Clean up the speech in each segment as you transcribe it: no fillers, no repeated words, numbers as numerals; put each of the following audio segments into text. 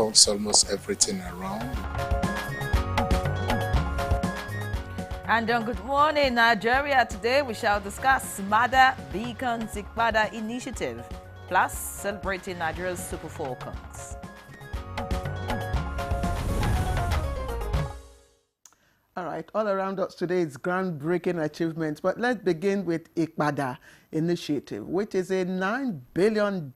turns almost everything around. And good morning, Nigeria. Today we shall discuss Mada Beacon Zikbada initiative, plus celebrating Nigeria's Super Falcons. All right, all around us today is groundbreaking achievements, but let's begin with Ikbada initiative, which is a $9 billion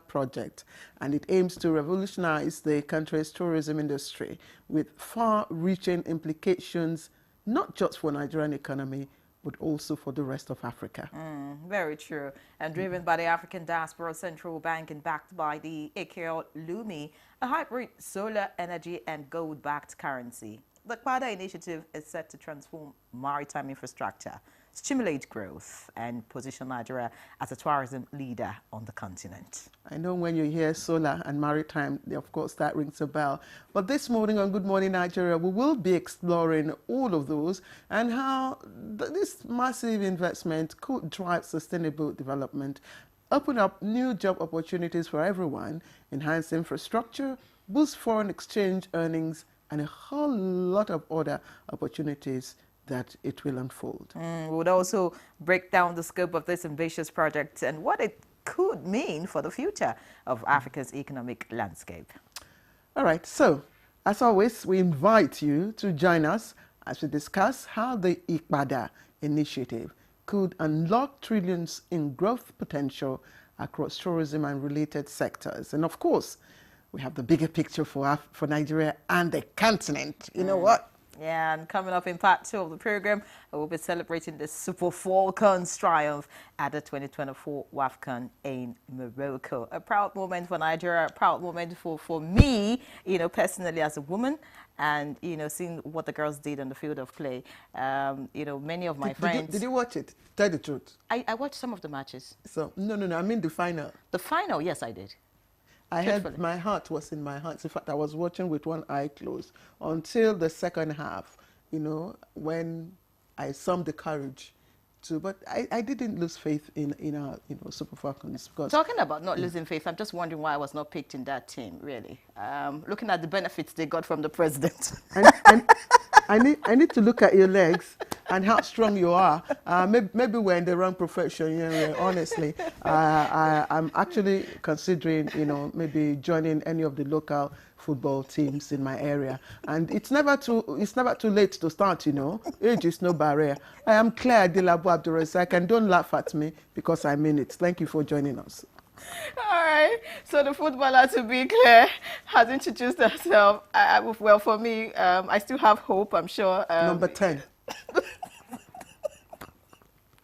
project, and it aims to revolutionize the country's tourism industry with far-reaching implications, not just for Nigerian economy, but also for the rest of Africa. Very true. And driven by the African Diaspora Central Bank and backed by the AKL Lumi, a hybrid solar energy and gold-backed currency. The Ikbada initiative is set to transform maritime infrastructure, stimulate growth, and position Nigeria as a tourism leader on the continent. I know when you hear solar and maritime, of course, that rings a bell. But this morning on Good Morning Nigeria, we will be exploring all of those and how this massive investment could drive sustainable development, open up new job opportunities for everyone, enhance infrastructure, boost foreign exchange earnings, and a whole lot of other opportunities that it will unfold. We would also break down the scope of this ambitious project and what it could mean for the future of Africa's economic landscape. All right, so as always, we invite you to join us as we discuss how the Ikbada initiative could unlock trillions in growth potential across tourism and related sectors. And of course, we have the bigger picture for Nigeria and the continent. You know what? Yeah, and coming up in part 2 of the program, we'll be celebrating the Super Falcons triumph at the 2024 WAFCON in Morocco. A proud moment for Nigeria, a proud moment for me, you know, personally as a woman, and, you know, seeing what the girls did on the field of play. You know, many of my friends... Did you watch it? Tell the truth. I watched some of the matches. So, no, I mean the final. The final, yes, I did. I had, my heart was in my hands. In fact, I was watching with one eye closed until the second half, you know, when I summed the courage to, but I didn't lose faith in our, you know, Super Falcons. Because, talking about not losing faith, I'm just wondering why I was not picked in that team, really. Looking at the benefits they got from the president. and I need to look at your legs and how strong you are. Maybe we're in the wrong profession, you know, honestly. I'm actually considering, you know, maybe joining any of the local football teams in my area. And it's never too late to start, you know. Age is no barrier. I am Claire Dilabu Abdurrazak, and don't laugh at me because I mean it. Thank you for joining us. All right, so the footballer, to be clear, has introduced herself. Well, for me, I still have hope, I'm sure. Number 10.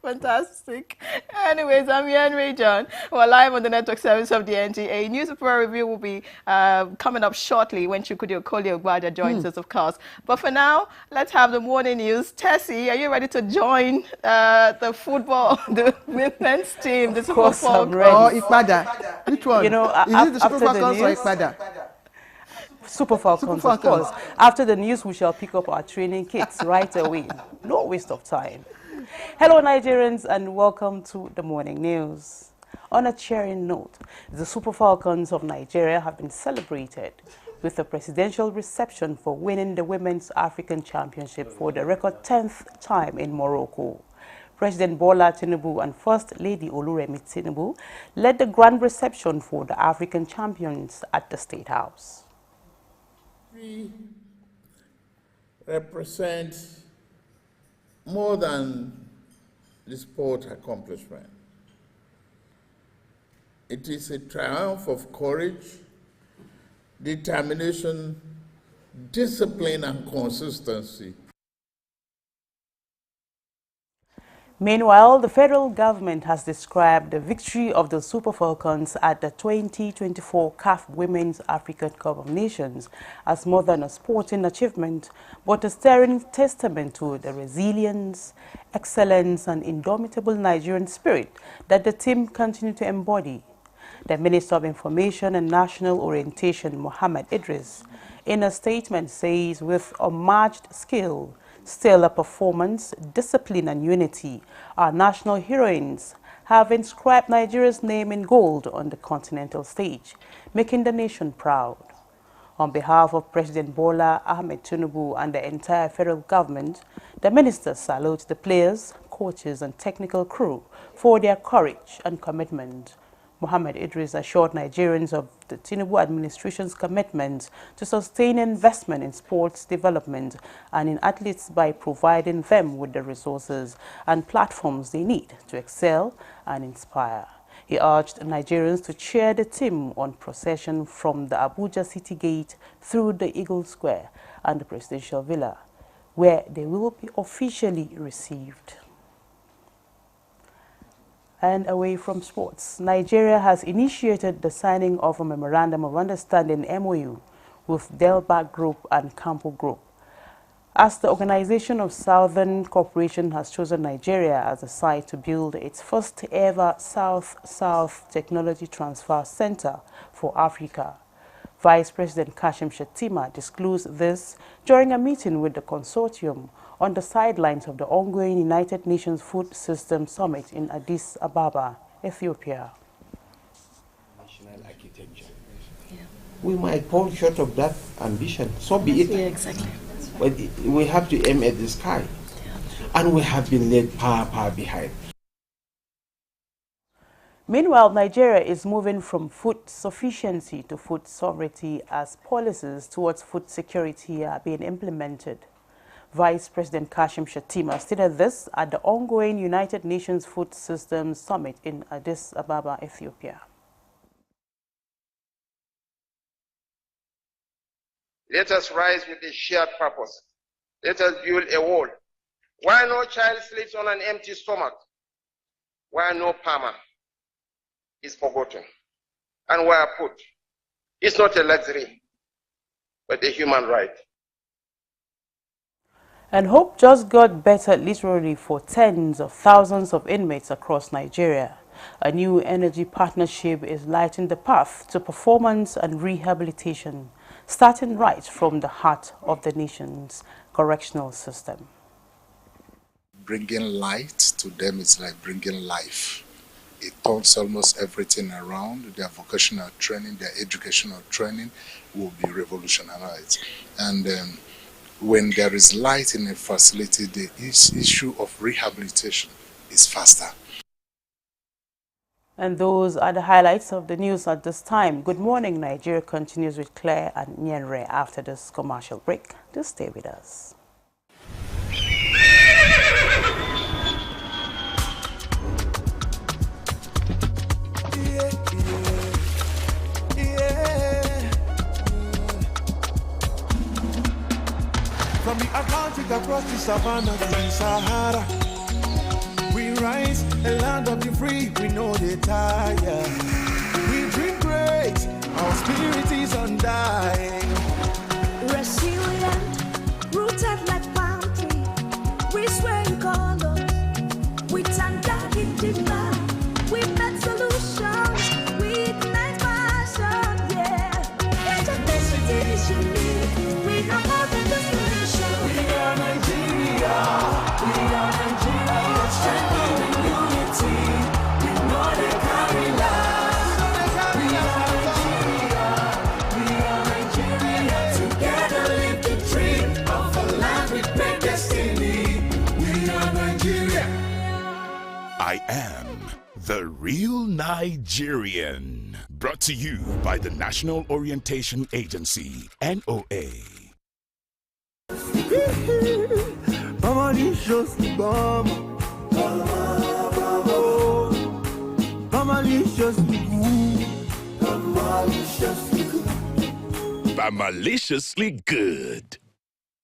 Fantastic. Anyways, I'm Henry John. We're live on the network service of the NTA. Newspaper review will be coming up shortly when Chukwudi Okoli-Ogbada joins us, of course. But for now, let's have the morning news. Tessie, are you ready to join the women's team, the Super Falcons? Oh, Ikbada. Which one? You know, is it the Super Falcons or Ikbada? Super Falcons, of course. After the news, we shall pick up our training kits right away. No waste of time. Hello, Nigerians, and welcome to the morning news. On a cheering note, the Super Falcons of Nigeria have been celebrated with a presidential reception for winning the Women's African Championship for the record 10th time in Morocco. President Bola Tinubu and First Lady Oluremi Tinubu led the grand reception for the African champions at the State House. We represent more than the sport accomplishment. It is a triumph of courage, determination, discipline, and consistency. Meanwhile, the federal government has described the victory of the Super Falcons at the 2024 CAF Women's African Cup of Nations as more than a sporting achievement, but a stirring testament to the resilience, excellence, and indomitable Nigerian spirit that the team continue to embody. The Minister of Information and National Orientation, Mohammed Idris, in a statement says, with unmatched skill, stellar performance, discipline, and unity, our national heroines have inscribed Nigeria's name in gold on the continental stage, making the nation proud. On behalf of President Bola Ahmed Tinubu and the entire federal government, the minister salutes the players, coaches and technical crew for their courage and commitment. Mohammed Idris assured Nigerians of the Tinubu administration's commitment to sustain investment in sports development and in athletes by providing them with the resources and platforms they need to excel and inspire. He urged Nigerians to cheer the team on procession from the Abuja City Gate through the Eagle Square and the Presidential Villa, where they will be officially received. And away from sports, Nigeria has initiated the signing of a Memorandum of Understanding MOU with Delbach Group and Campo Group, as the Organization of Southern Cooperation has chosen Nigeria as a site to build its first ever South-South Technology Transfer Center for Africa. Vice President Kashim Shettima disclosed this during a meeting with the consortium on the sidelines of the ongoing United Nations Food System Summit in Addis Ababa, Ethiopia. National architecture. Yeah. We might fall short of that ambition, so be it. Yeah, exactly. But we have to aim at the sky. Yeah. And we have been led far behind. Meanwhile, Nigeria is moving from food sufficiency to food sovereignty as policies towards food security are being implemented. Vice President Kashim Shettima stated this at the ongoing United Nations Food Systems Summit in Addis Ababa, Ethiopia. Let us rise with a shared purpose. Let us build a wall. Why no child sleeps on an empty stomach? Why no farmer is forgotten? And where food is not a luxury, but a human right. And hope just got better literally for tens of thousands of inmates across Nigeria. A new energy partnership is lighting the path to performance and rehabilitation, starting right from the heart of the nation's correctional system. Bringing light to them is like bringing life. It turns almost everything around. Their vocational training, their educational training will be revolutionized. And when there is light in a facility, the issue of rehabilitation is faster. And those are the highlights of the news at this time. Good morning, Nigeria continues with Claire and Nyenre after this commercial break. Do stay with us. From the Atlantic across the savannah to the Sahara, we rise, a land of the free, we know they tire. We dream great, our spirit is undying. Resilient, rooted like palm tree, we swear in color, we turn dark into light, we make solutions, we ignite passion, yeah. Education is unique, we have more than just solution. We are Nigeria, strength and unity, we know they carry life. We are Nigeria, together live the dream of a land with great destiny. We are Nigeria. I am the real Nigerian. Brought to you by the National Orientation Agency, NOA. Mamalicious bomb. Maliciously good.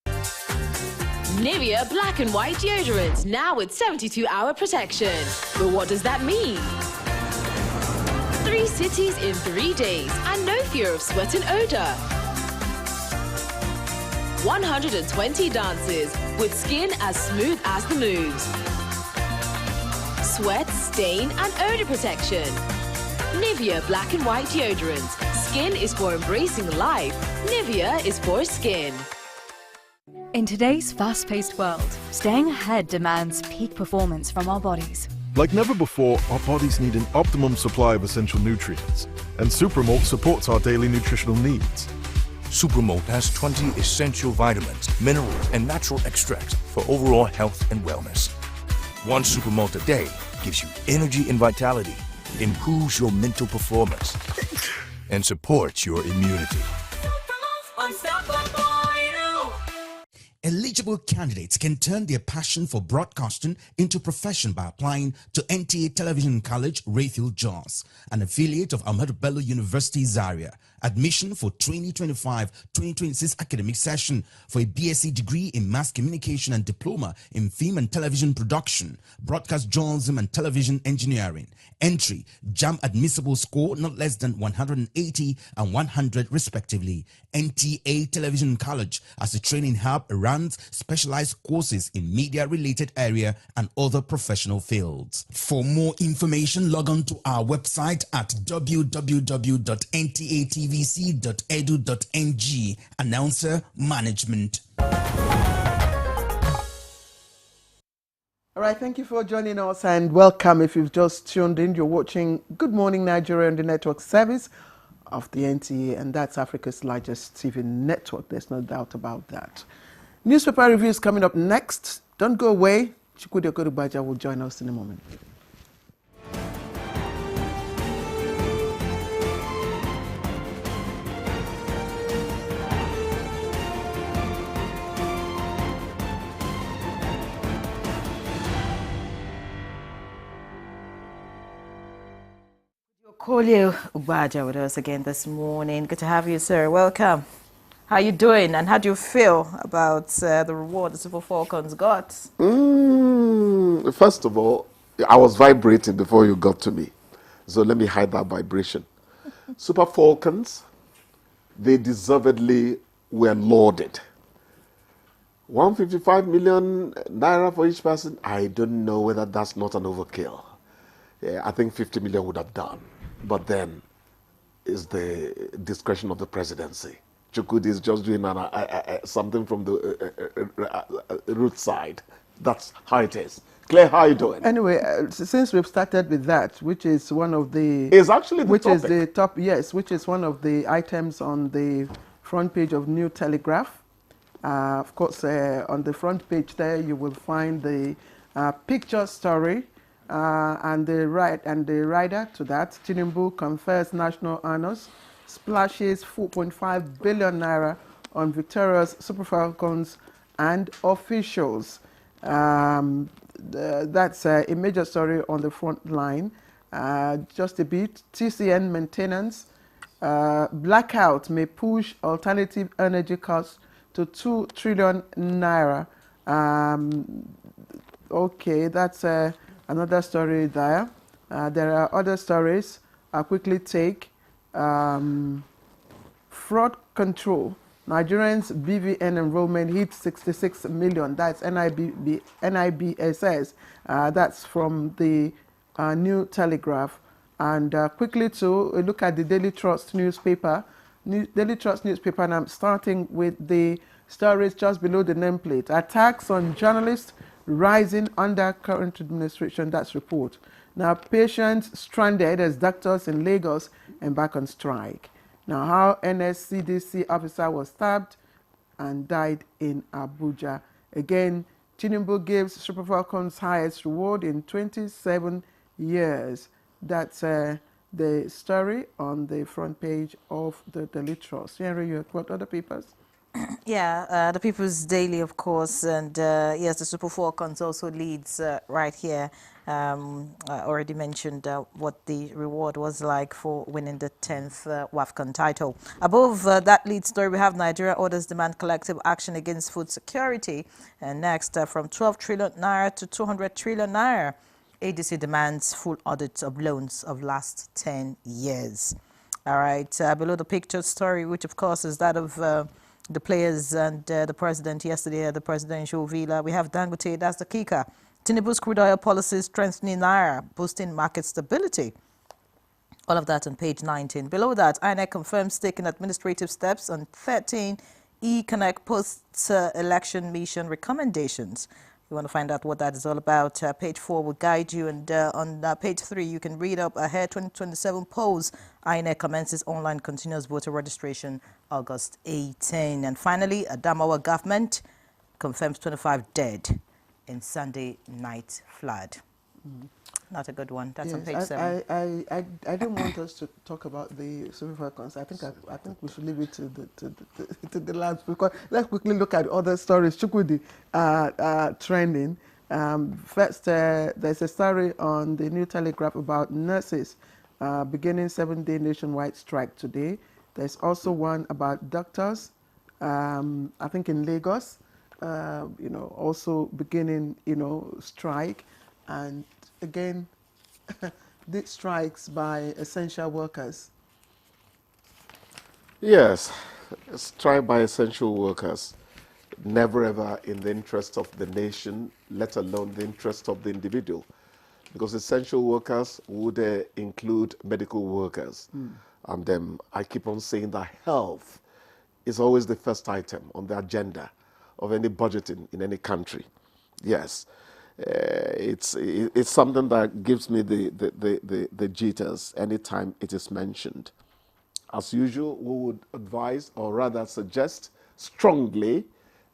Nivea Black and White Deodorant, now with 72-hour protection. But what does that mean? 3 cities in 3 days and no fear of sweat and odor. 120 dances with skin as smooth as the moves. Sweat, stain and odor protection. Nivea Black and White Deodorant. Skin is for embracing life. Nivea is for skin. In today's fast-paced world, staying ahead demands peak performance from our bodies. Like never before, our bodies need an optimum supply of essential nutrients, and Supermalt supports our daily nutritional needs. Supermalt has 20 essential vitamins, minerals, and natural extracts for overall health and wellness. One Supermalt a day gives you energy and vitality, improves your mental performance, and supports your immunity. Eligible candidates can turn their passion for broadcasting into profession by applying to NTA Television College, Rayfield, Jos, an affiliate of Ahmadu Bello University, Zaria. Admission for 2025-2026 academic session for a BSc degree in Mass Communication and Diploma in Film and Television Production, Broadcast Journalism and Television Engineering. Entry, JAM admissible score not less than 180 and 100 respectively. NTA Television College as a training hub runs specialized courses in media-related area and other professional fields. For more information, log on to our website at www.ntatvc.edu.ng. Announcer Management. All right, thank you for joining us and welcome. If you've just tuned in, you're watching Good Morning Nigeria on the network service of the NTA, and that's Africa's largest TV network. There's no doubt about that. Newspaper reviews coming up next. Don't go away. Chukwudi Okorubaja will join us in a moment. Kolio Ubaja with us again this morning. Good to have you, sir. Welcome. How you doing, and how do you feel about the reward the Super Falcons got? First of all, I was vibrating before you got to me, so let me hide that vibration. Super Falcons, they deservedly were lauded. 155 million naira for each person. I don't know whether that's not an overkill. Yeah, I think 50 million would have done. But then is the discretion of the presidency. Chukwudi is just doing something from the root side. That's how it is. Claire, how are you doing? Anyway, since we've started with that, which is one of the... It's actually the which topic. is the top, yes, which is one of the items on the front page of New Telegraph. Of course, on the front page there, you will find the picture story and the rider to that. Tinubu confers national honors, splashes 4.5 billion naira on victorious Super Falcons and officials. That's a major story on the front line. Just a bit. TCN maintenance. Blackout may push alternative energy costs to 2 trillion naira. Okay, that's another story there. There are other stories I'll quickly take. Fraud control. Nigerians' BVN enrollment hit 66 million. That's NIBSS. That's from the New Telegraph. And quickly to look at the Daily Trust newspaper. Daily Trust newspaper, and I'm starting with the stories just below the nameplate. Attacks on journalists rising under current administration. That's report. Now, patients stranded as doctors in Lagos embark on strike. Now, how NSCDC officer was stabbed and died in Abuja. Again, Tinubu gives Super Falcons highest reward in 27 years. That's the story on the front page of the Daily Trust. Henry, you got other papers? Yeah, the People's Daily, of course, and yes, the Super Falcons also leads right here. I already mentioned what the reward was like for winning the 10th WAFCON title. Above that lead story, we have Nigeria orders demand collective action against food security. And next, from 12 trillion naira to 200 trillion naira, ADC demands full audit of loans of last 10 years. All right, below the picture story, which of course is that of the players and the president yesterday at the presidential villa. We have Dangote, that's the kicker. Tinubu's crude oil policies strengthening naira, boosting market stability. All of that on page 19. Below that, INEC confirms taking administrative steps on 13 e-Connect post-election mission recommendations. You want to find out what that is all about, page 4 will guide you. And on page 3, you can read up ahead 2027 polls. INEC commences online continuous voter registration August 18. And finally, Adamawa government confirms 25 dead in Sunday night flood. Not a good one. That's on page 7. I didn't want us to talk about the Super Falcons. I think we should leave it to the last, because let's quickly look at other stories. Chukwudi trending. First, there's a story on the New Telegraph about nurses beginning 7-day nationwide strike today. There's also one about doctors, I think in Lagos, also beginning, strike. And again, the strikes by essential workers. Yes, strike by essential workers. Never ever in the interest of the nation, let alone the interest of the individual. Because essential workers would include medical workers. And I keep on saying that health is always the first item on the agenda of any budgeting in any country. Yes. It's something that gives me the jitters anytime it is mentioned. As usual, we would advise, or rather suggest strongly,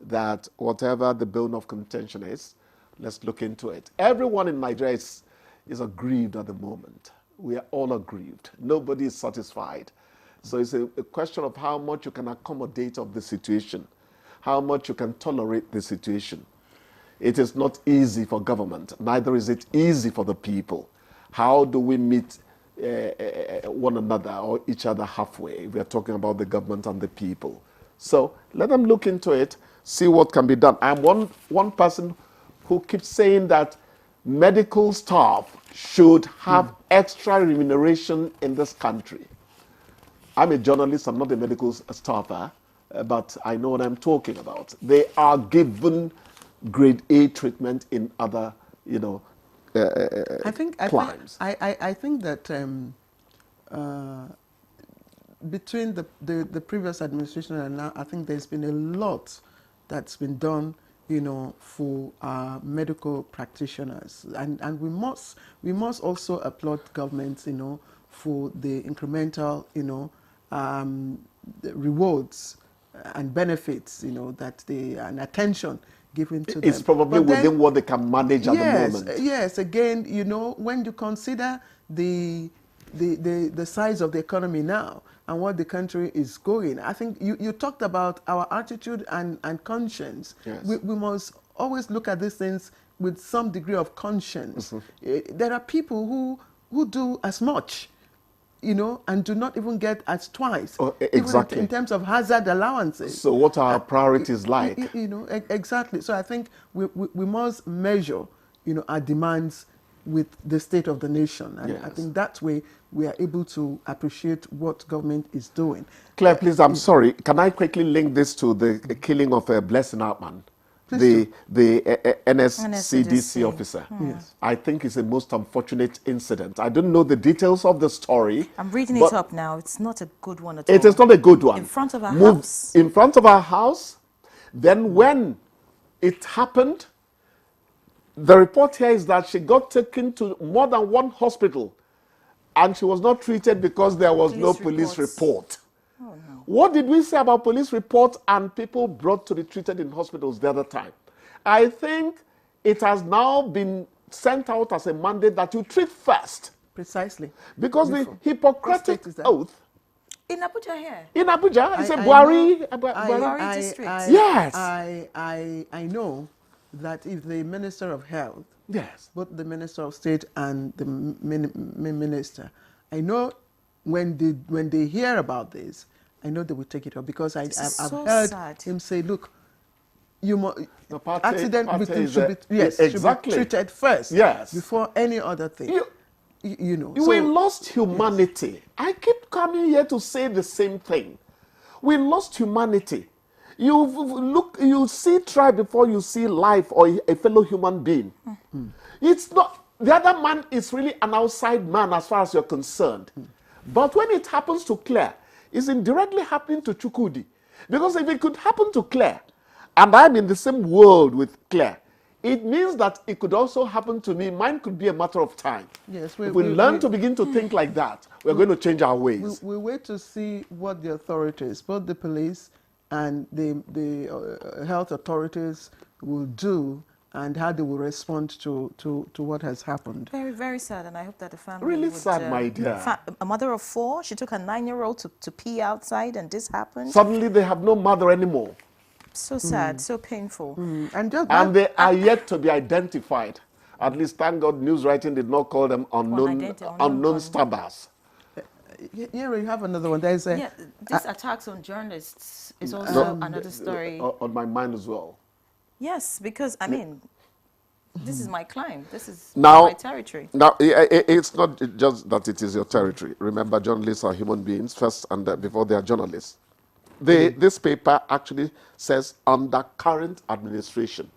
that whatever the bone of contention is, let's look into it. Everyone in Nigeria is aggrieved at the moment. We are all aggrieved. Nobody is satisfied. So it's a question of how much you can accommodate of the situation, how much you can tolerate the situation. It is not easy for government, neither is it easy for the people. How do we meet one another or each other halfway? We are talking about the government and the people. So let them look into it, see what can be done. I'm one person who keeps saying that medical staff should have extra remuneration in this country. I'm a journalist, I'm not a medical staffer, but I know what I'm talking about. They are given grade A treatment in other, climes. I think that between the previous administration and now, I think there's been a lot that's been done, for medical practitioners, and we must also applaud governments, for the incremental, the rewards and benefits, that and attention given to them. It's probably within what they can manage at the moment. Yes, again, when you consider the size of the economy now and what the country is going, I think you talked about our attitude and conscience. Yes. We must always look at these things with some degree of conscience. There are people who do as much, and do not even get as twice. Exactly. Even in terms of hazard allowances. So what are our priorities like? Exactly. So I think we must measure, our demands with the state of the nation. And I think that way we are able to appreciate what government is doing. Claire, please, I'm sorry. Can I quickly link this to the killing of Blessing Hartman? The NSCDC officer. Yes. I think it's a most unfortunate incident. I don't know the details of the story. I'm reading it up now. It's not a good one at all. It is not a good one. In front of our house. In front of our house. Then when it happened, the report here is that she got taken to more than one hospital and she was not treated because there was no police report. Oh, no. What did we say about police reports and people brought to be treated in hospitals the other time? I think it has now been sent out as a mandate that you treat first. Precisely. Because the Hippocratic oath. In Abuja here? In Abuja, it's a Buhari district. Yes. I know that if the Minister of Health, yes, both the Minister of State and the Minister, I know when they hear about this, I know they will take it up, because I've heard him say, look, accident victims should be treated first, before any other thing. We lost humanity. Yes. I keep coming here to say the same thing. We lost humanity. You see tribe before you see life or a fellow human being. It's not, the other man is really an outside man as far as you're concerned. But when it happens to Claire, it's indirectly happening to Chukwudi. Because if it could happen to Claire, and I'm in the same world with Claire, it means that it could also happen to me. Mine could be a matter of time. Yes, if we learn to begin to think like that, we're going to change our ways. We wait to see what the authorities, both the police and the health authorities, will do and how they will respond to what has happened. Very, very sad, and I hope that the family Really would, sad, my dear. A mother of 4, she took her 9-year-old to pee outside, and this happened. Suddenly they have no mother anymore. So sad, so painful. And they are yet to be identified. At least, thank God, news writing did not call them unknown stabbers. Yeah, we have another one. There's a these attacks on journalists is also another story. On my mind as well. Yes, because, I mean, this is my climb. This is now, my territory. Now, it's not just that it is your territory. Remember, journalists are human beings first and before they are journalists. This paper actually says under current administration.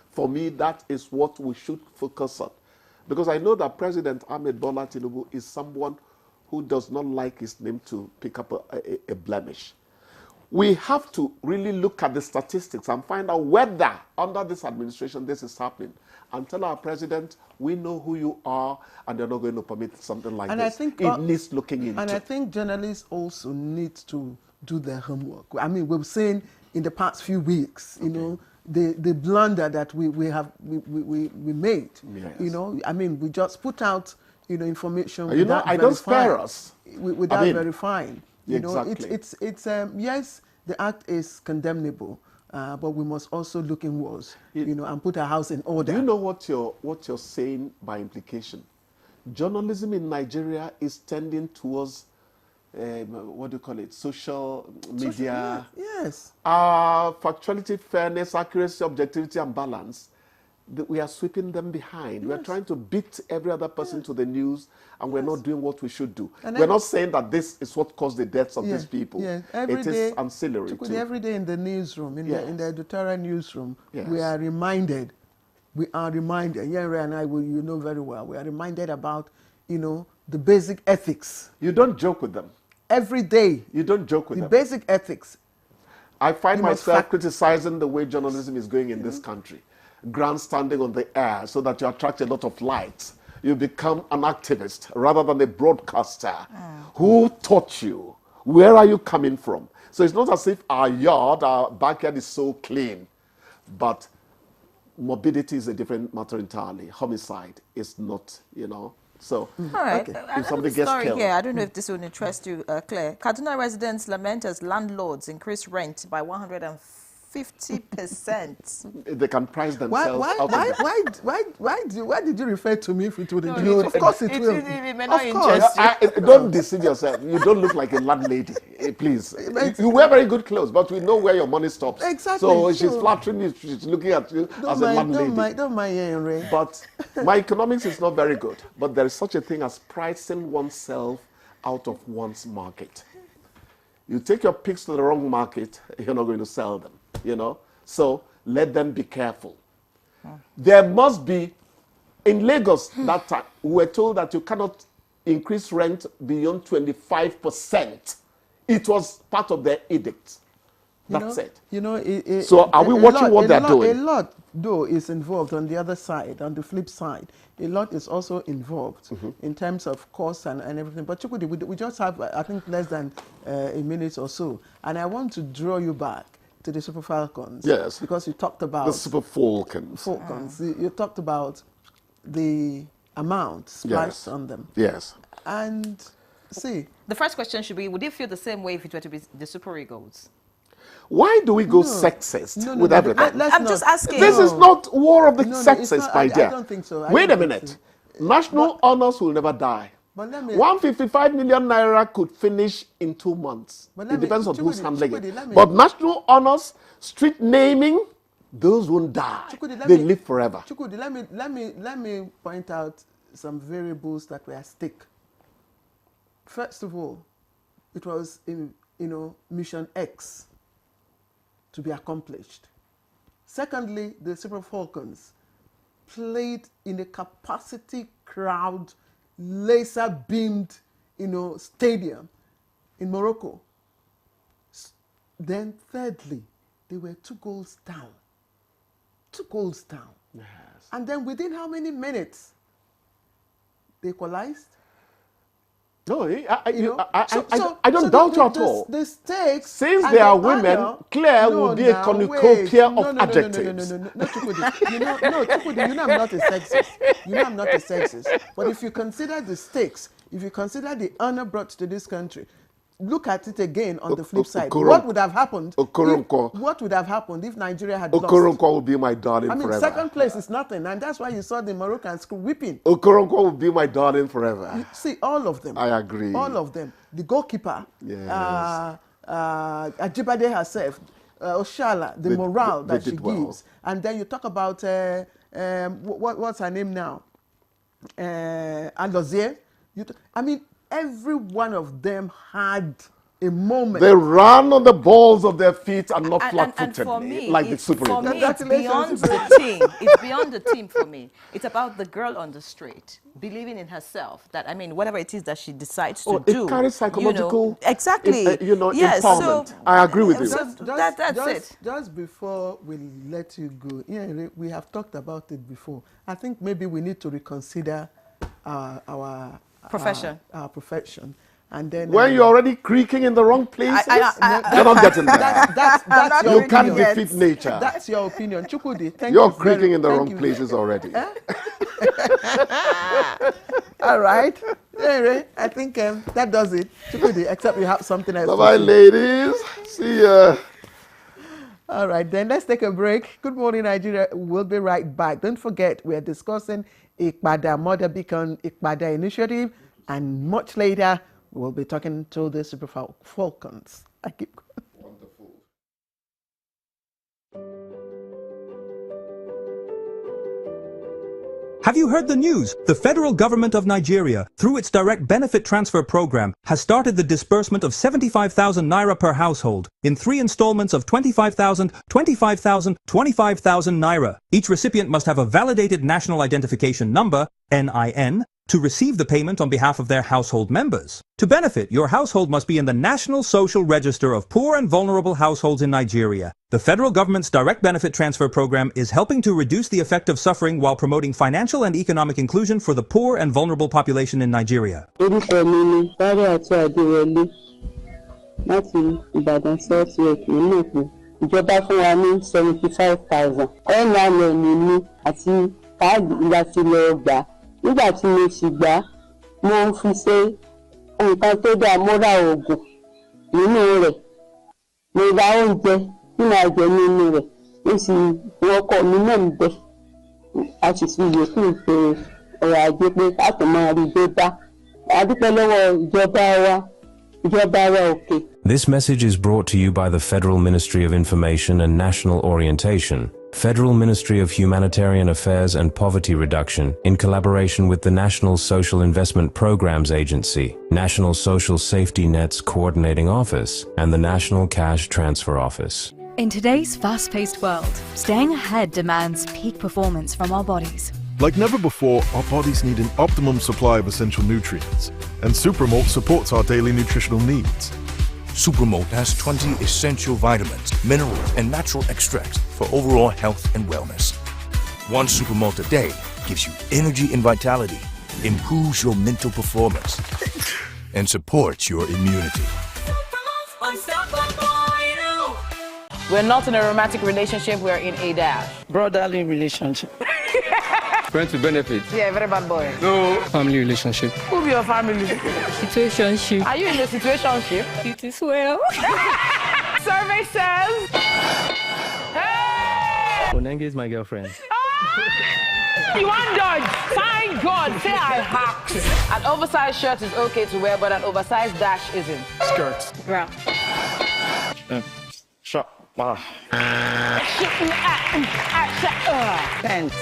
For me, that is what we should focus on. Because I know that President Ahmed Bola Tinubu is someone who does not like his name to pick up a blemish. We have to really look at the statistics and find out whether under this administration this is happening. And tell our president, we know who you are, and they're not going to permit something like this. I think it needs looking into. And I think journalists also need to do their homework. I mean, we've seen in the past few weeks, you know, the blunder that we made. Yes. You know, I mean, we just put out, you know, information without verifying. I don't spare us. Without verifying. You know, it's yes, the act is condemnable, but we must also look inwards, you know, and put our house in order. Do you know what you're saying by implication? Journalism in Nigeria is tending towards what do you call it? Social media. Yes. Factuality, fairness, accuracy, objectivity, and balance. We are sweeping them behind. Yes. We're trying to beat every other person to the news, and we're not doing what we should do. And we're not saying that this is what caused the deaths of these people. Yes. It is ancillary too. Every day in the newsroom, in the editorial newsroom, we are reminded. Yenre and I, you know very well, we are reminded about, you know, the basic ethics. You don't joke with them. Every day. You don't joke with them. The basic ethics. I find myself criticizing the way journalism is going in this country. Grandstanding on the air so that you attract a lot of lights. You become an activist rather than a broadcaster. Who taught you? Where are you coming from? So it's not as if our backyard is so clean. But morbidity is a different matter entirely. Homicide is not, you know. So, all right. If somebody gets killed. Here. I don't know if this will interest you, Claire. Kaduna residents lament as landlords increase rent by 150%. They can price themselves out. Why did you refer to me if it would interest? Of course it will. It may not interest you. Don't deceive yourself. You don't look like a landlady. Please. You wear very good clothes, but we know where your money stops. Exactly. So she's flattering you. She's looking at you as a landlady. Don't mind Henry. But my economics is not very good. But there is such a thing as pricing oneself out of one's market. You take your pigs to the wrong market, you're not going to sell them. You know, so let them be careful. There must be, in Lagos that time, we were told that you cannot increase rent beyond 25%. It was part of their edict. That's it. You know, so are we watching what they're doing? A lot, though, is involved on the other side, on the flip side. A lot is also involved in terms of costs and everything. But Chukwudi, we just have, I think, less than a minute or so. And I want to draw you back to the Super Falcons. Yes. Because you talked about... The Super Falcons. You talked about the amount spliced on them. Yes. And see... The first question should be, would you feel the same way if it were to be the Super Eagles? Why do we go sexist with everything? I'm just asking. This is not war of the sexes, my dear. I don't think so. Wait a minute. National honors will never die. 155 million naira could finish in 2 months. It depends on who's handling it. But national honors, street naming, those won't die. They live forever. Chukwudi, let me point out some variables that were at stake. First of all, it was in, Mission X to be accomplished. Secondly, the Super Falcons played in a capacity crowd, laser-beamed, stadium in Morocco. Then thirdly, they were 2 goals down. 2 goals down. And then within how many minutes they equalized? No, I I don't doubt you at all. The stakes. Since they are women, Claire will be a cornucopia of adjectives. No, Chukwudi. Chukwudi, you know I'm not a sexist. But if you consider the stakes, if you consider the honor brought to this country, look at it again on the flip side. What would have happened? What would have happened if Nigeria had lost? Okoronkwo will be my darling forever. Second place is nothing, and that's why you saw the Moroccans weeping. Okoronkwo will be my darling forever. You see, all of them. I agree. All of them. The goalkeeper, Ajibade herself, Oshala, the morale that she gives, and then you talk about what's her name now, Andozie. I mean, every one of them had a moment. They ran on the balls of their feet and not flat-footed, and for me, like the Super For Eagles. me, it's beyond the team. It's beyond the team for me. It's about the girl on the street believing in herself. That, I mean, whatever it is that she decides to do. It carries psychological, exactly. Yes, empowerment. I agree with you. That's it. Just before we let you go, we have talked about it before. I think maybe we need to reconsider our profession. And then when you're already creaking in the wrong places, you're not getting there. That's your you can't defeat nature. That's your opinion. Chukwudi, thank you're you. You're creaking in the wrong places already. All right. Anyway, I think that does it. Chukwudi, except you have something else. Bye-bye, ladies. See ya. All right, then let's take a break. Good morning, Nigeria. We'll be right back. Don't forget, we are discussing Ikpada Mother Beacon Ikpada initiative, and much later, we'll be talking to the Super Falcons. I keep going. Wonderful. Have you heard the news? The federal government of Nigeria, through its direct benefit transfer program, has started the disbursement of 75,000 naira per household in 3 installments of 25,000, 25,000, 25,000 naira. Each recipient must have a validated national identification number, NIN, to receive the payment on behalf of their household members. To benefit, your household must be in the National Social Register of Poor and Vulnerable Households in Nigeria. The federal government's direct benefit transfer program is helping to reduce the effect of suffering while promoting financial and economic inclusion for the poor and vulnerable population in Nigeria. Ìjọba fún wa ní 75,000. NIN àti káàdì láti lọ gbà. Nígbà tí mo sì gbà, mo fi ṣe nǹkan tó dáa, mo ra oògùn nínú rẹ̀. Mo ra oúnjẹ tí màá jẹ nínú rẹ̀. Mo sì wọkọ̀ mi náà ń bẹ. A sì fi yòókù ṣe ọ̀rọ̀ ajé pé ká tó máa rí gbé bá. A dúpẹ́ lọ́wọ́ ìjọba wa òkè. This message is brought to you by the Federal Ministry of Information and National Orientation, Federal Ministry of Humanitarian Affairs and Poverty Reduction, in collaboration with the National Social Investment Programs Agency, National Social Safety Net's Coordinating Office, and the National Cash Transfer Office. In today's fast-paced world, staying ahead demands peak performance from our bodies. Like never before, our bodies need an optimum supply of essential nutrients, and Supermalt supports our daily nutritional needs. Supermalt has 20 essential vitamins, minerals, and natural extracts for overall health and wellness. 1 Supermalt a day gives you energy and vitality, improves your mental performance, and supports your immunity. We're not in a romantic relationship, we're in a dash. Brotherly relationship. Friends with benefits. Yeah, very bad boy. No. Family relationship. Who be your family? Situationship. Are you in a situationship? It is well. Survey says... Hey! Onenge is my girlfriend. You want dodge? Thank God. Say I hacked. An oversized shirt is okay to wear, but an oversized dash isn't. Skirt. Bra. Shop. Pants.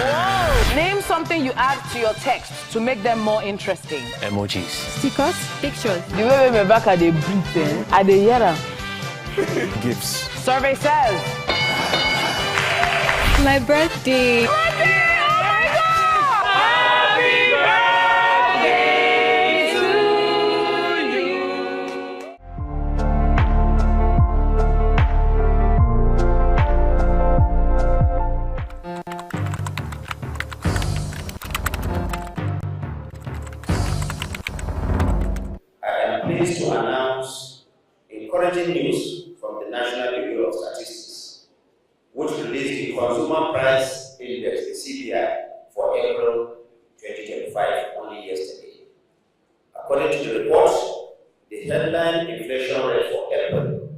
Whoa. Name something you add to your text to make them more interesting. Emojis. Stickers. Pictures. The way my back at the breathing, at the yara. Gifts. Survey says. My birthday. encouraging news from the National Bureau of Statistics, which released the Consumer Price Index, the CPI, for April 2025 only yesterday. According to the report, the headline inflation rate for April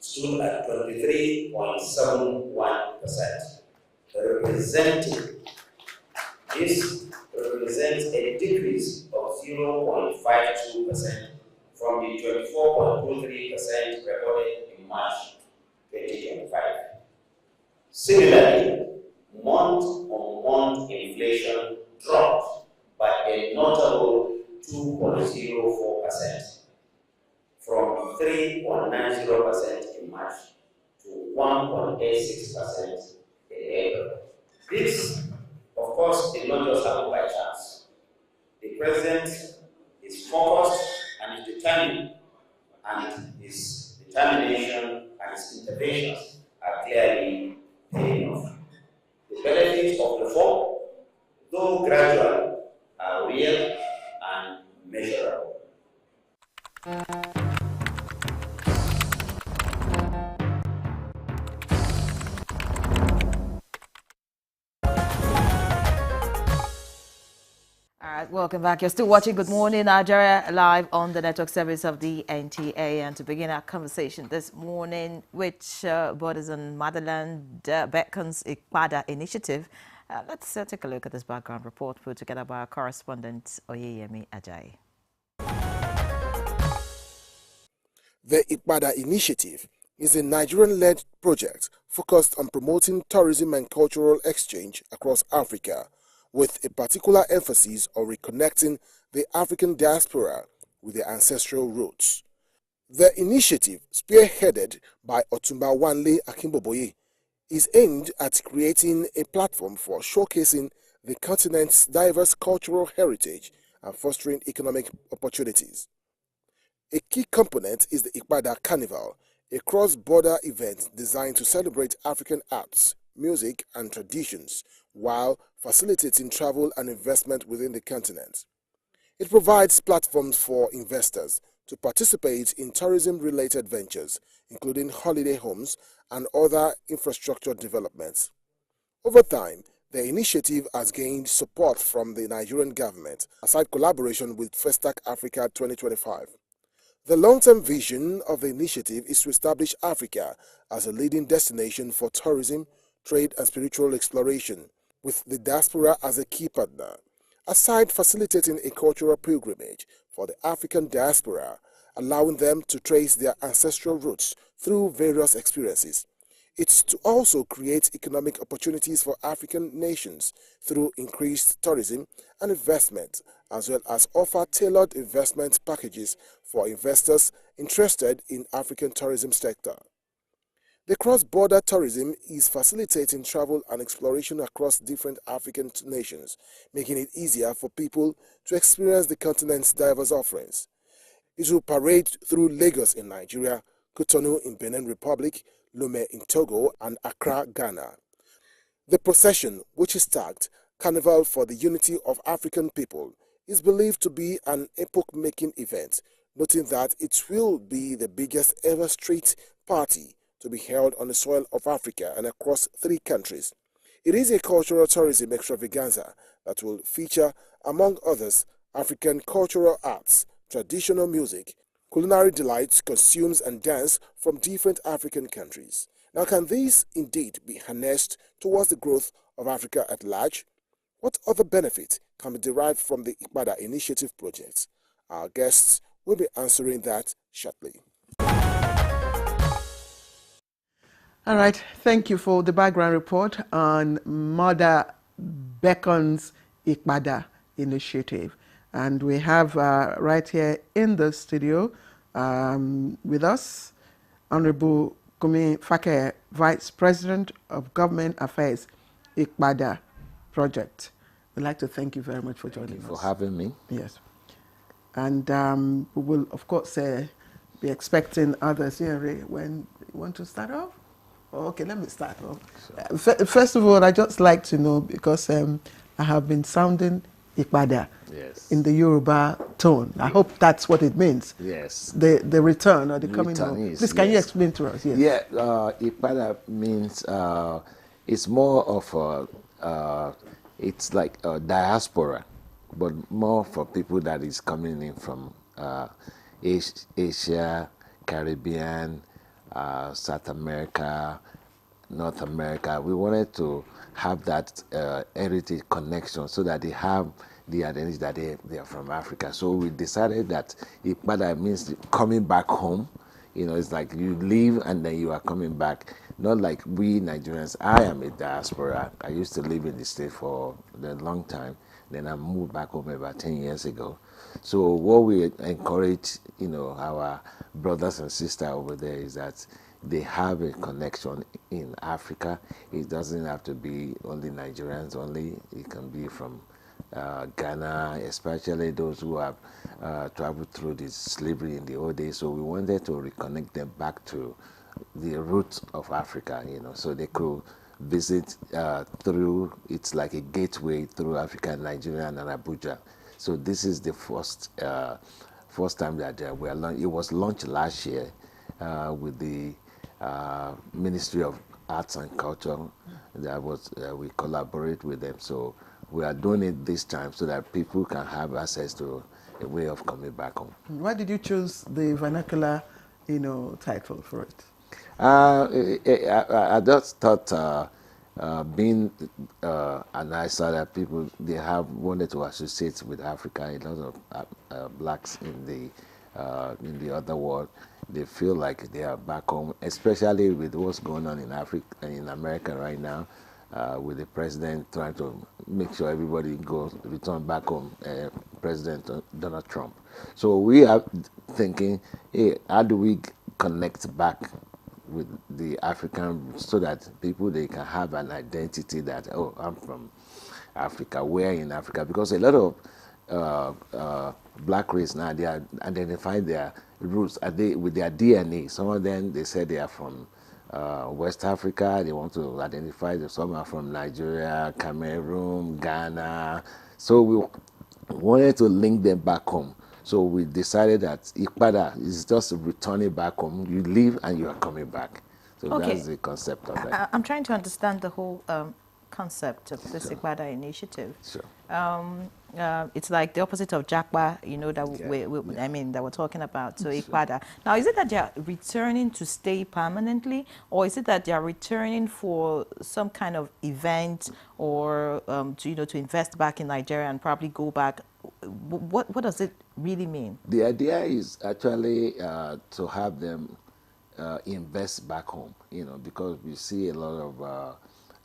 stood at 23.71%, this represents a decrease of 0.52% from the 24.23% recorded in March 2025. Similarly, month-on-month inflation dropped by a notable 2.04%, from 3.90% in March to 1.86% in April. This, of course, did not just happen by chance. The President is focused and is determined, and his determination and his interventions are clearly paying off. The benefits of reform, though gradual, are real and measurable. All right, welcome back. You're still watching Good Morning Nigeria live on the network service of the NTA. And to begin our conversation this morning, which borders on Motherland beckons Ikpada initiative, let's take a look at this background report put together by our correspondent Oyeyemi Ajayi. The Ikpada initiative is a Nigerian-led project focused on promoting tourism and cultural exchange across Africa, with a particular emphasis on reconnecting the African diaspora with their ancestral roots. The initiative, spearheaded by Otumba Wanle Akimboboye, is aimed at creating a platform for showcasing the continent's diverse cultural heritage and fostering economic opportunities. A key component is the Ikpada Carnival, a cross-border event designed to celebrate African arts, music, and traditions while facilitating travel and investment within the continent. It provides platforms for investors to participate in tourism-related ventures, including holiday homes and other infrastructure developments. Over time, the initiative has gained support from the Nigerian government, aside collaboration with Festac Africa 2025. The long-term vision of the initiative is to establish Africa as a leading destination for tourism, trade, and spiritual exploration, with the diaspora as a key partner. Aside facilitating a cultural pilgrimage for the African diaspora, allowing them to trace their ancestral roots through various experiences, it's to also create economic opportunities for African nations through increased tourism and investment, as well as offer tailored investment packages for investors interested in African tourism sector. The cross-border tourism is facilitating travel and exploration across different African nations, making it easier for people to experience the continent's diverse offerings. It will parade through Lagos in Nigeria, Cotonou in Benin Republic, Lomé in Togo, and Accra, Ghana. The procession, which is tagged Carnival for the Unity of African People, is believed to be an epoch-making event, noting that it will be the biggest ever street party to be held on the soil of Africa and across 3 countries. It is a cultural tourism extravaganza that will feature, among others, African cultural arts, traditional music, culinary delights, costumes, and dance from different African countries. Now, can these indeed be harnessed towards the growth of Africa at large? What other benefit can be derived from the Ikpada Initiative project? Our guests will be answering that shortly. All right, thank you for the background report on Mother Beckons Ikpada initiative. And we have right here in the studio with us Honorable Kumi Fake, Vice President of Government Affairs, Ikpada Project. We'd like to thank you very much for joining us. Thank you for having me. Yes. And we will, of course, be expecting others here. When you want to start off? Okay, let me start off. First of all, I'd just like to know, because I have been sounding Ipada Yes. in the Yoruba tone. I hope that's what it means. Yes. The return or the coming Return home. is, Please, can you yes. explain to us? Yes. Yeah, Ipada means it's more of it's like a diaspora, but more for people that is coming in from Asia, Caribbean, South America, North America. We wanted to have that heritage connection so that they have the identity that they are from Africa. So we decided that Ipada means coming back home. You know, it's like you leave and then you are coming back. Not like we Nigerians. I am a diaspora. I used to live in the state for a long time. Then I moved back home about 10 years ago. So what we encourage, you know, our brothers and sisters over there is that they have a connection in Africa. It doesn't have to be only Nigerians only. It can be from Ghana, especially those who have traveled through this slavery in the old days. So we wanted to reconnect them back to the roots of Africa, you know, so they could visit through, it's like a gateway through Africa, Nigeria, and Abuja. So this is the first time that it was launched last year with the Ministry of Arts and Culture. That was we collaborate with them. So we are doing it this time so that people can have access to a way of coming back home. Why did you choose the vernacular, you know, title for it? I just thought being an ISA that people they have wanted to associate with Africa. A lot of blacks in the other world, they feel like they are back home, especially with what's going on in Africa, in America right now, with the president trying to make sure everybody return back home, President Donald Trump. So we are thinking, hey, how do we connect back with the African so that people they can have an identity that, oh, I'm from Africa, where in Africa? Because a lot of black race now, they are identifying their roots with their DNA. Some of them, they say they are from West Africa. They want to identify that some are from Nigeria, Cameroon, Ghana. So we wanted to link them back home. So we decided that Ipada is just returning back home. You leave and you are coming back. So Okay. that's the concept of that. I'm trying to understand the whole concept of this Ipada initiative. Sure. It's like the opposite of Jakba, you know, that I mean, that we're talking about. So Ipada. Now, is it that they're returning to stay permanently, or is it that they're returning for some kind of event, or to invest back in Nigeria and probably go back? What does it really mean? The idea is actually to have them invest back home, you know, because we see a lot of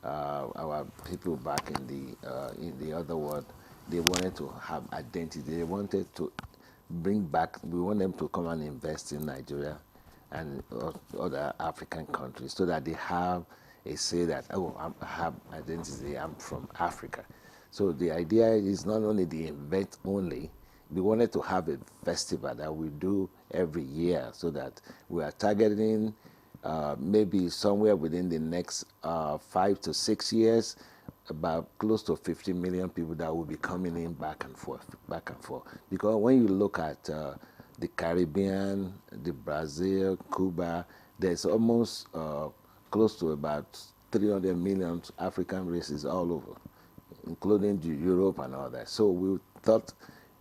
our people back in the other world. They wanted to have identity. They wanted to bring back. We want them to come and invest in Nigeria and other African countries, so that they have a say that, oh, I have identity. I'm from Africa. So the idea is not only the event only. We wanted to have a festival that we do every year, so that we are targeting maybe somewhere within the next 5 to 6 years, about close to 50 million people that will be coming in back and forth. Because when you look at the Caribbean, the Brazil, Cuba, there's almost close to about 300 million African races all over, including Europe and all that. So we thought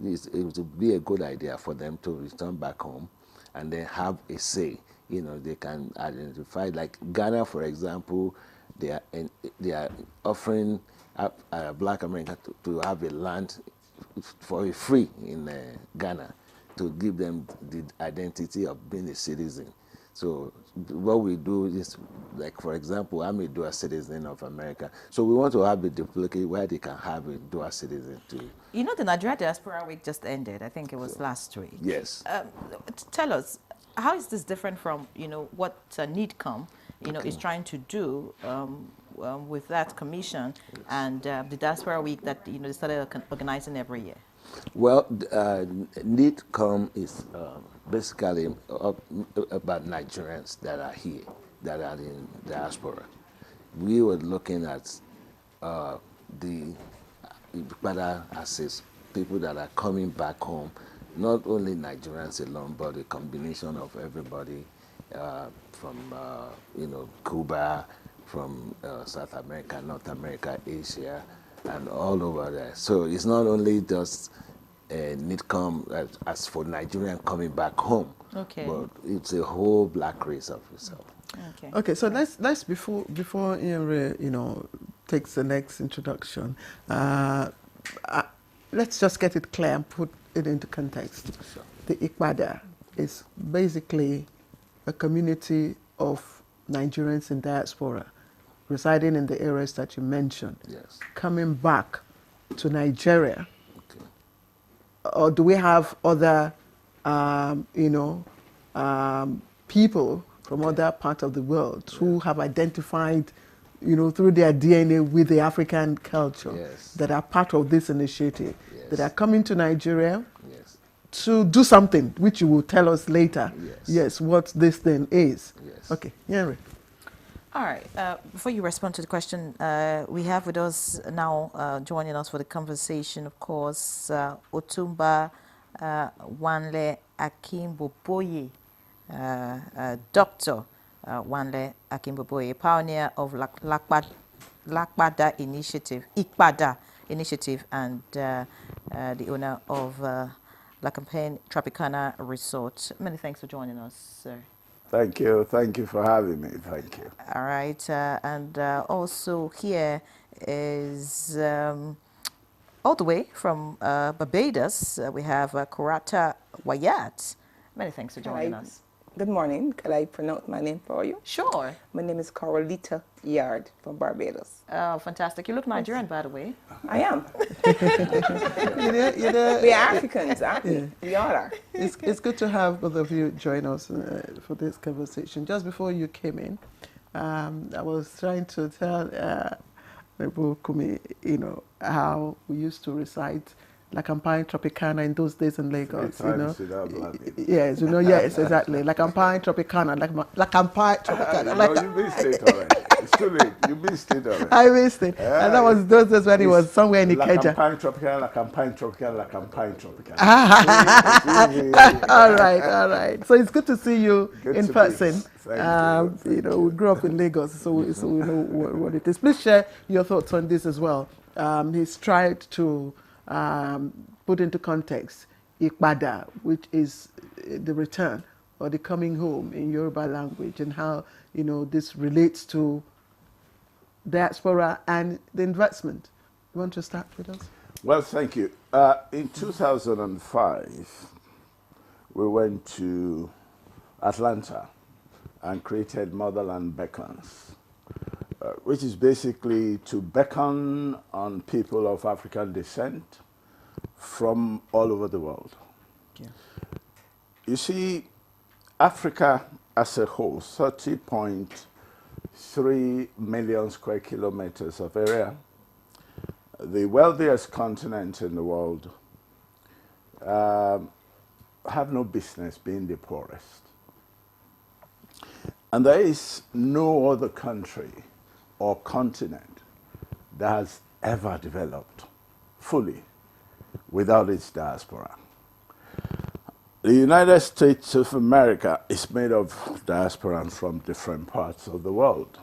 it would be a good idea for them to return back home and then have a say. You know, they can identify, like Ghana, for example, they are offering black Americans to have a land for free in Ghana, to give them the identity of being a citizen. So what we do is, like, for example, I'm a dual citizen of America. So we want to have a duplicate where they can have a dual citizen too. You know, the Nigeria Diaspora Week just ended. I think it was last week. Yes. Tell us, how is this different from, what NEEDCOM, is trying to do with that commission and the Diaspora Week that, they started organizing every year? Well, NEEDCOM is basically about Nigerians that are here, that are in diaspora. We were looking at the Ipada assist people that are coming back home, not only Nigerians alone, but a combination of everybody from Cuba, from South America, North America, Asia, and all over there. So it's not only just NIDCOM as for Nigerian coming back home, but it's a whole black race of itself. Okay, so let's before Ian takes the next introduction, let's just get it clear and put it into context. Sure. The Ipada is basically a community of Nigerians in diaspora residing in the areas that you mentioned, yes, coming back to Nigeria. Okay. Or do we have other, people from other parts of the world who have identified, through their DNA with the African culture, yes, that are part of this initiative, yes, that are coming to Nigeria, yes, to do something, which you will tell us later, yes, what this thing is. Yes. Okay, Henry. All right. Before you respond to the question, we have with us now, joining us for the conversation, of course, Otumba Wanle Akimboboye, Dr. Wanle Akimboboye, pioneer of Lakpada Initiative, Ikpada Initiative, and the owner of La Campagne Tropicana Resort. Many thanks for joining us, sir. Thank you. Thank you for having me. Thank you. All right. And also here is all the way from Barbados, we have Kurata Wayat. Many thanks for joining us. Good morning. Can I pronounce my name for you? Sure. My name is Carolita Yard from Barbados. Oh, fantastic. You look Nigerian, by the way. I am. We are Africans, aren't we? Yeah. We all are. It's good to have both of you join us for this conversation. Just before you came in, I was trying to tell Kumi, how we used to recite La Campagne Tropicana in those days in Lagos, Yes, yes, exactly. La Campagne Tropicana, La Campagne Tropicana. You missed it already. It's too late. You missed it already. I missed it. And that was those days when it was somewhere in Ikeja. La Campagne Tropicana, La Campagne Tropicana, La Campagne Tropicana. All right. So it's good to see you in person. Thank you. We grew up in Lagos, so we know what it is. Please share your thoughts on this as well. He's tried to put into context Ikpada, which is the return or the coming home in Yoruba language, and how this relates to diaspora and the investment. You want to start with us? Well, thank you. In 2005, we went to Atlanta and created Motherland Beckons, which is basically to beckon on people of African descent from all over the world. Yeah. You see, Africa as a whole, 30.3 million square kilometers of area, the wealthiest continent in the world, have no business being the poorest. And there is no other country or continent that has ever developed fully without its diaspora. The United States of America is made of diasporans from different parts of the world.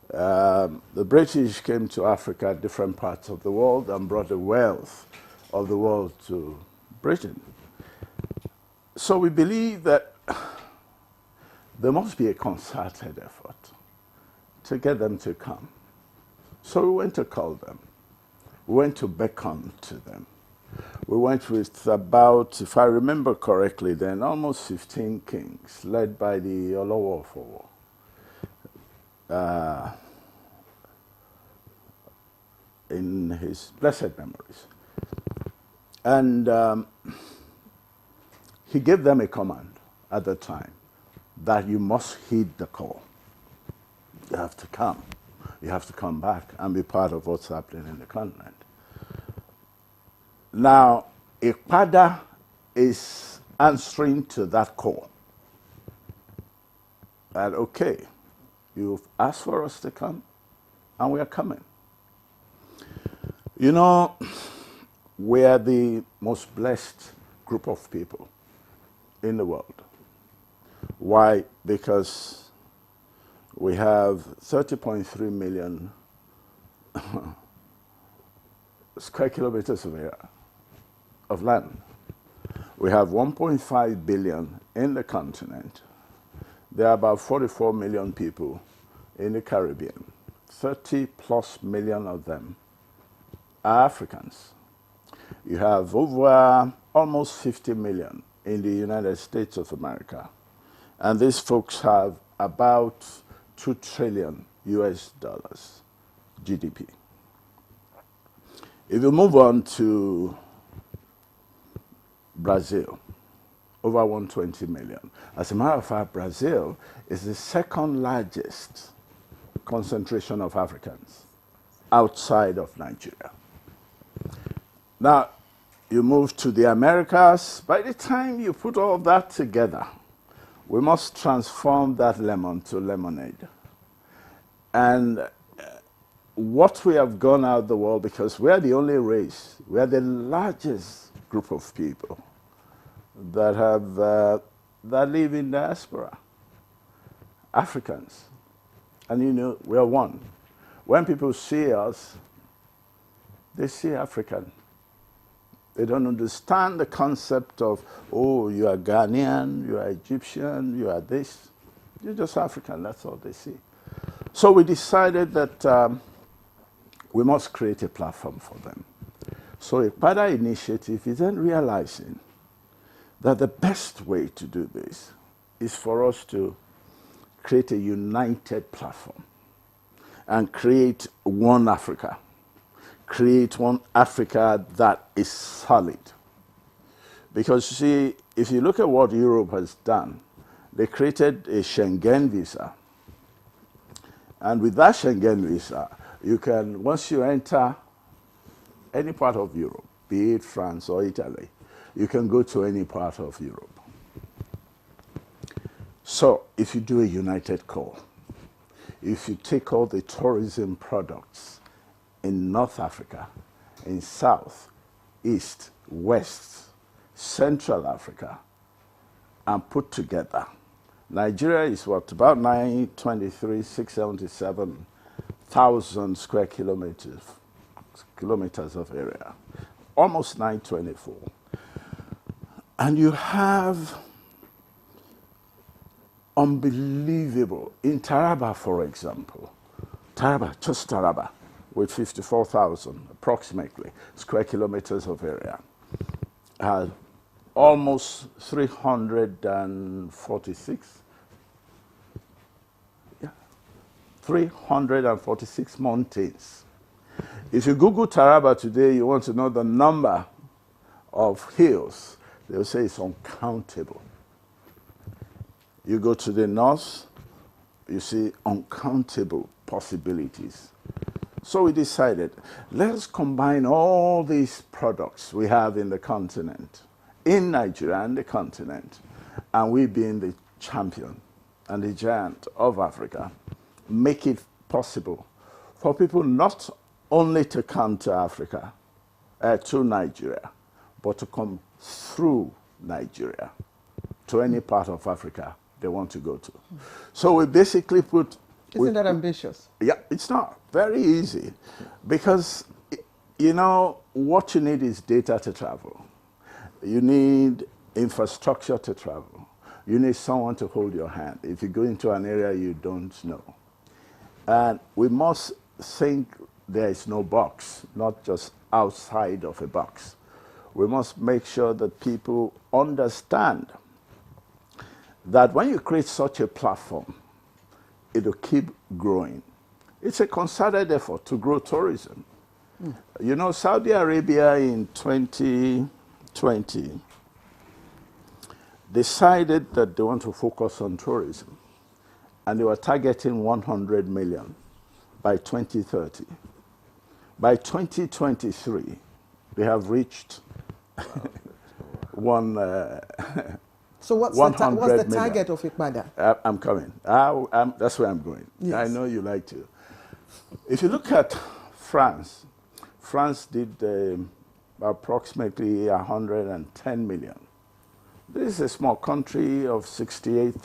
The British came to Africa at different parts of the world and brought the wealth of the world to Britain. So we believe that there must be a concerted effort to get them to come. So we went to call them. We went to beckon to them. We went with about, if I remember correctly then, almost 15 kings, led by the Olowofo, in his blessed memories. And he gave them a command at the time that you must heed the call. You have to come. You have to come back and be part of what's happening in the continent. Now, Ikpada is answering to that call. That, okay, you've asked for us to come, and we are coming. You know, we are the most blessed group of people in the world. Why? Because we have 30.3 million square kilometers of area of land. We have 1.5 billion in the continent. There are about 44 million people in the Caribbean. 30 plus million of them are Africans. You have over almost 50 million in the United States of America. And these folks have about 2 trillion US dollars GDP. If you move on to Brazil, over 120 million. As a matter of fact, Brazil is the second largest concentration of Africans outside of Nigeria. Now, you move to the Americas. By the time you put all that together, we must transform that lemon to lemonade. And what we have gone out the world, because we are the only race, we are the largest group of people that have that live in diaspora, Africans. And you know, we are one. When people see us, they see African. They don't understand the concept of, oh, you are Ghanaian, you are Egyptian, you are this. You're just African, that's all they see. So we decided that we must create a platform for them. So a PADA initiative is then realizing that the best way to do this is for us to create a united platform and create one Africa. Create one Africa that is solid. Because you see, if you look at what Europe has done, they created a Schengen visa. And with that Schengen visa, you can, once you enter any part of Europe, be it France or Italy, you can go to any part of Europe. So if you do a united call, if you take all the tourism products in North Africa, in South, East, West, Central Africa, and put together, Nigeria is what, about 677,000 square kilometers of area, almost 924. And you have unbelievable, in Taraba, for example, just Taraba, with 54,000 approximately square kilometers of area, has almost 346 mountains. If you Google Taraba today, you want to know the number of hills, they'll say it's uncountable. You go to the north, you see uncountable possibilities. So we decided, let's combine all these products we have in the continent, in Nigeria and the continent, and we being the champion and the giant of Africa, make it possible for people not only to come to Africa, to Nigeria, but to come through Nigeria to any part of Africa they want to go to. So we basically put... Isn't that ambitious? Yeah, it's not. Very easy. Because, you know, what you need is data to travel. You need infrastructure to travel. You need someone to hold your hand if you go into an area you don't know. And we must think there is no box, not just outside of a box. We must make sure that people understand that when you create such a platform, it will keep growing. It's a concerted effort to grow tourism. You know, Saudi Arabia in 2020 decided that they want to focus on tourism, and they were targeting 100 million by 2030. By 2023, they have reached So what's the target of IPADA? I'm coming. That's where I'm going. Yes. I know you like to. If you look at France France did approximately 110 million. This is a small country of 68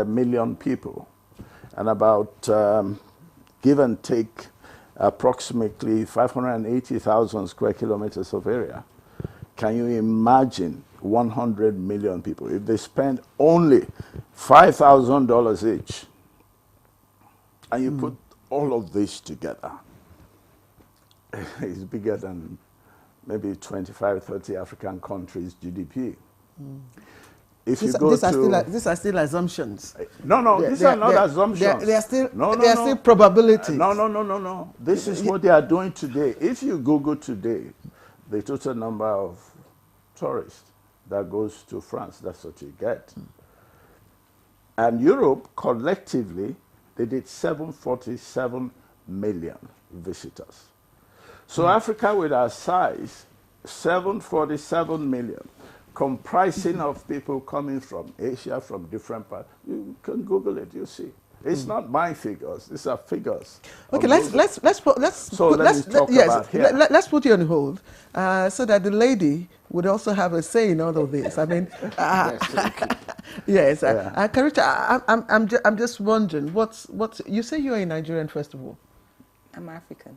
million people, and about, give and take, approximately 580,000 square kilometers of area. Can you imagine 100 million people? If they spend only $5,000 each, and you put all of this together, it's bigger than maybe 25, 30 African countries' GDP. If you go to... These are still assumptions. No, these are not assumptions. They are still, still probabilities. No. This is what they are doing today. If you Google today, the total number of tourists that goes to France, that's what you get. And Europe, collectively, they did 747 million visitors. So Africa, with our size, 747 million, comprising of people coming from Asia, from different parts. You can Google it, you see. It's not my figures; these are figures. Okay, let's put you on hold so that the lady would also have a say in all of this. I mean, yes, Karita, I'm just wondering, what's you say you are a Nigerian first of all? I'm African.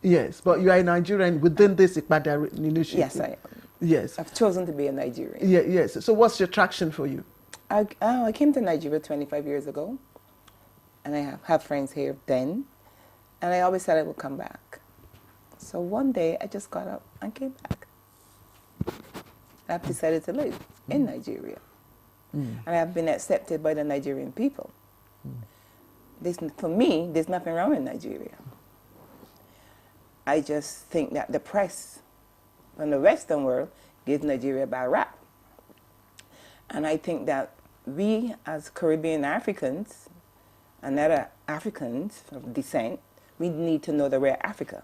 Yes, but you are a Nigerian within this Ipada initiative. Yes, I am. Yes. I've chosen to be a Nigerian. Yeah, yes. So what's the attraction for you? I came to Nigeria 25 years ago, and I have friends here then, and I always said I would come back. So one day, I just got up and came back. I've decided to live in Nigeria, and I have been accepted by the Nigerian people. For me, there's nothing wrong in Nigeria. I just think that the press from the Western world gives Nigeria a bad rap. And I think that we, as Caribbean Africans and other Africans of descent, we need to know that we're Africa.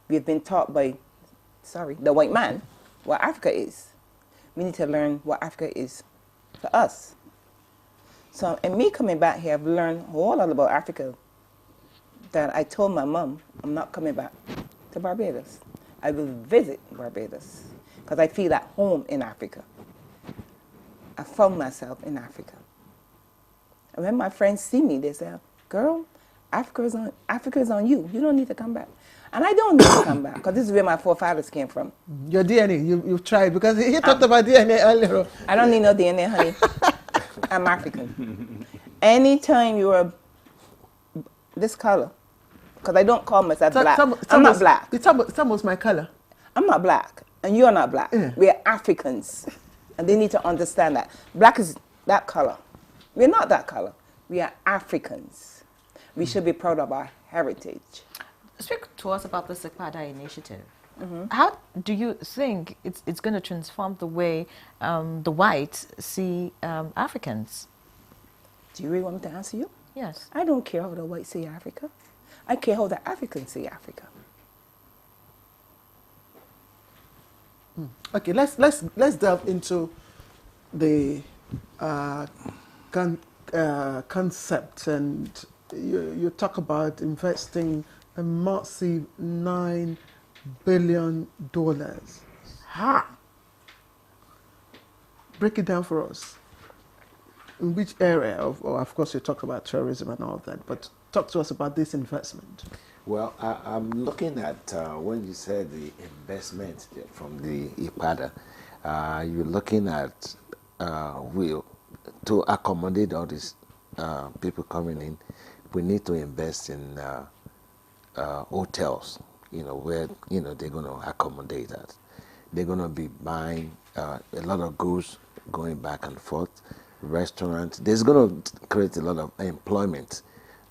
We've been taught by, the white man, what Africa is. We need to learn what Africa is for us. So, in me coming back here, I've learned a whole lot about Africa that I told my mom, I'm not coming back to Barbados. I will visit Barbados because I feel at home in Africa. I found myself in Africa. And when my friends see me, they say, girl, Africa is on you. You don't need to come back. And I don't need to come back because this is where my forefathers came from. Your DNA, you've tried, because he talked about DNA earlier. I don't need no DNA, honey. I'm African. Anytime you're this color, because I don't call myself black. I'm not black. It's almost my color. I'm not black, and you're not black. Yeah. We're Africans, and they need to understand that. Black is that color. We're not that color. We are Africans. We should be proud of our heritage. Speak to us about the Sekpada initiative. How do you think it's going to transform the way the whites see Africans? Do you really want me to answer you? Yes. I don't care how the whites see Africa. I care how the Africans see Africa. Okay, let's delve into the concept, and you talk about investing a massive $9 billion. Ha! Break it down for us. In which area of course you talk about tourism and all of that, but talk to us about this investment. Well, I'm looking at when you said the investment from the IPADA, you're looking at to accommodate all these people coming in, we need to invest in hotels, where, they're going to accommodate that. They're going to be buying a lot of goods going back and forth, restaurants. There's going to create a lot of employment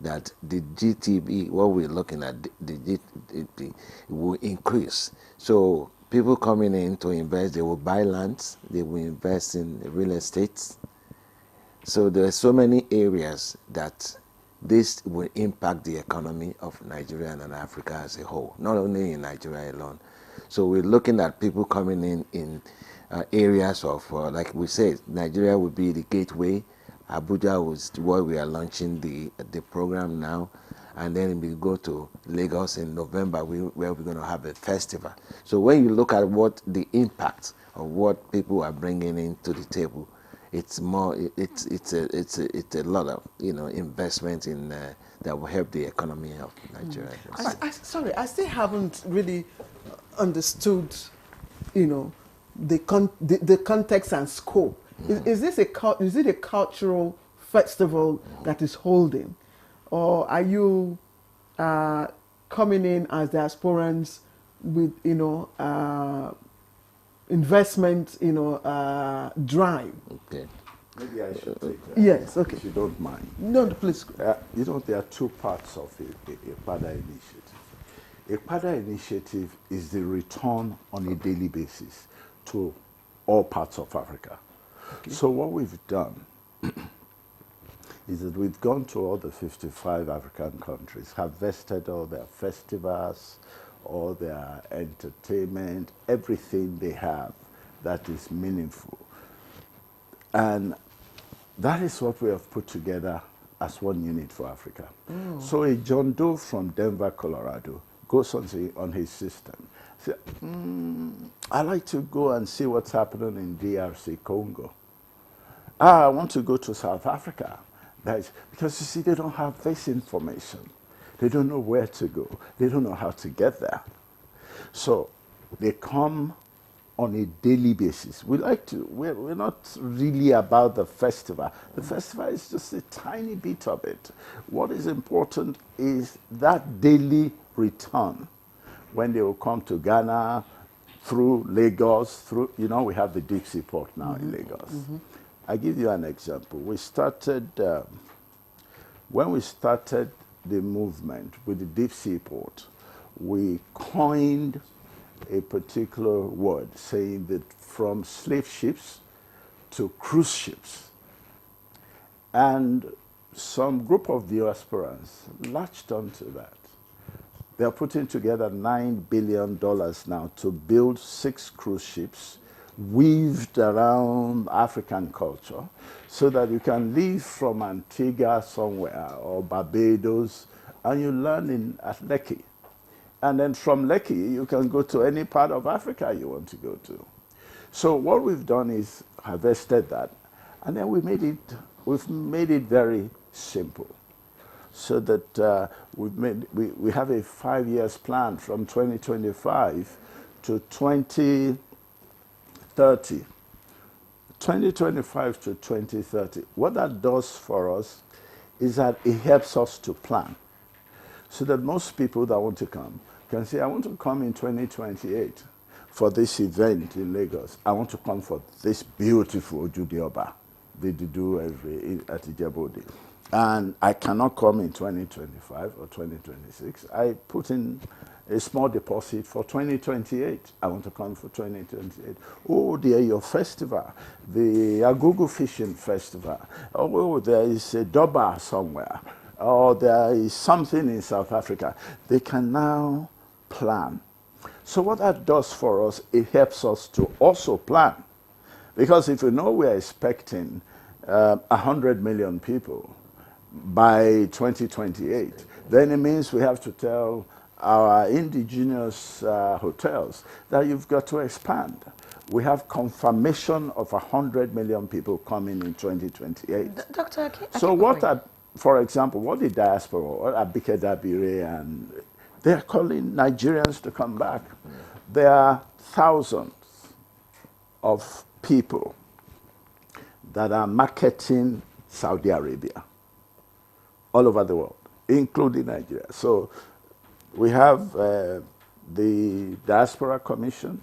that the GTB, what we're looking at, the GTB will increase. So people coming in to invest, they will buy lands, they will invest in real estate. So there are so many areas that this will impact the economy of Nigeria and Africa as a whole, not only in Nigeria alone. So we're looking at people coming in areas of, like we said, Nigeria will be the gateway. Abuja was where we are launching the program now. and then we go to Lagos in November, where we're going to have a festival. So when you look at what the impact of what people are bringing into the table, it's more, it's a lot of investment in that will help the economy of Nigeria. Sorry, I still haven't really understood, the context and scope. Is it a cultural festival that is holding, or are you coming in as diasporans with investment drive? Okay. Maybe I should take that. Yes, okay. If you don't mind. No, please. There are two parts of a PADA initiative. A PADA initiative is the return on a daily basis to all parts of Africa. Okay. So what we've done is that we've gone to all the 55 African countries, harvested all their festivals, all their entertainment, everything they have that is meaningful. And that is what we have put together as one unit for Africa. Oh. So a John Doe from Denver, Colorado, goes on his system. Say, I like to go and see what's happening in DRC Congo. I want to go to South Africa. Because you see, they don't have this information. They don't know where to go. They don't know how to get there. So they come on a daily basis. We're not really about the festival. The festival is just a tiny bit of it. What is important is that daily return. When they will come to Ghana, through Lagos, we have the deep sea port now in Lagos. I give you an example. We started, when we started the movement with the deep sea port, we coined a particular word saying that from slave ships to cruise ships. And some group of diasporans latched onto that. They're putting together $9 billion now to build 6 cruise ships weaved around African culture so that you can leave from Antigua somewhere or Barbados and you land at Lekki. And then from Lekki, you can go to any part of Africa you want to go to. So what we've done is harvested that, and then we've made it very simple. So that we have a 5-year plan from 2025 to 2030. 2025 to 2030. What that does for us is that it helps us to plan. So that most people that want to come can say, I want to come in 2028 for this event in Lagos. I want to come for this beautiful Ojudioba they do at Ijebode. And I cannot come in 2025 or 2026. I put in a small deposit for 2028. I want to come for 2028. Oh, dear, your festival, the Agugu Fishing Festival. Oh, there is a Doba somewhere. Or there is something in South Africa. They can now plan. So what that does for us, it helps us to also plan. Because if you know we're expecting 100 million people by 2028, then it means we have to tell our indigenous hotels that you've got to expand. We have confirmation of 100 million people coming in 2028. Dr. So for example, what the diaspora, what Abike Dabire, and they're calling Nigerians to come back. There are thousands of people that are marketing Saudi Arabia all over the world, including Nigeria. So we have the Diaspora Commission.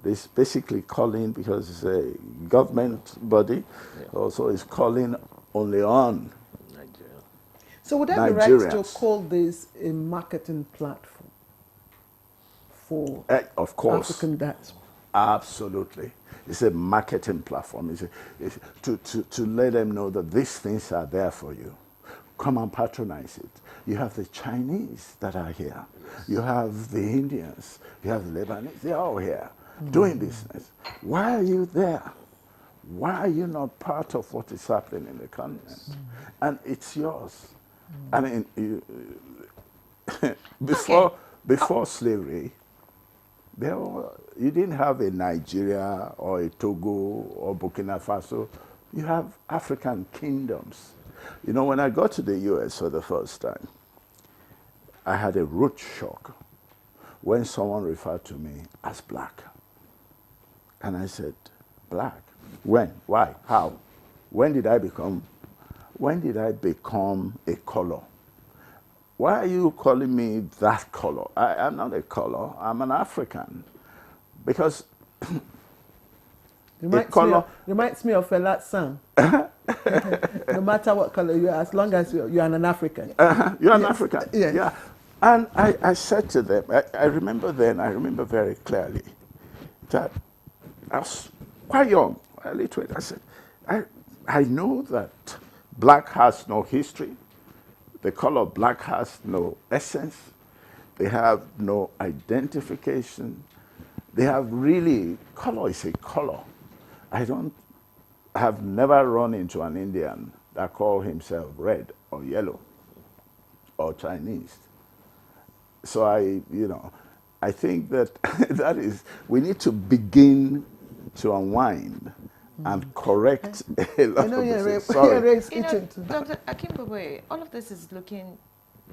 It's basically calling, because it's a government body, also is calling only on Nigeria. So would I be right to call this a marketing platform for of course. African diaspora? Absolutely. It's a marketing platform. It's to let them know that these things are there for you. Come and patronize it. You have the Chinese that are here. You have the Indians. You have the Lebanese. They're all here doing business. Why are you there? Why are you not part of what is happening in the continent? And it's yours. I mean, before slavery, you didn't have a Nigeria or a Togo or Burkina Faso. You have African kingdoms. You know, when I got to the US for the first time, I had a root shock when someone referred to me as black. And I said, black? When? Why? How? When did I become a color? Why are you calling me that color? I'm not a color, I'm an African. Because reminds me of a lot song. No matter what color you are, as long as you're an African. You're an African. Yes. Yeah. And I said to them, I remember very clearly that I was quite young, early 20s. I said, I know that black has no history. The color black has no essence. They have no identification. They have really, color is a color. I have never run into an Indian that called himself red or yellow or Chinese. So I think that we need to begin to unwind and correct a lot of this. Sorry. Dr. Akimbowe, all of this is looking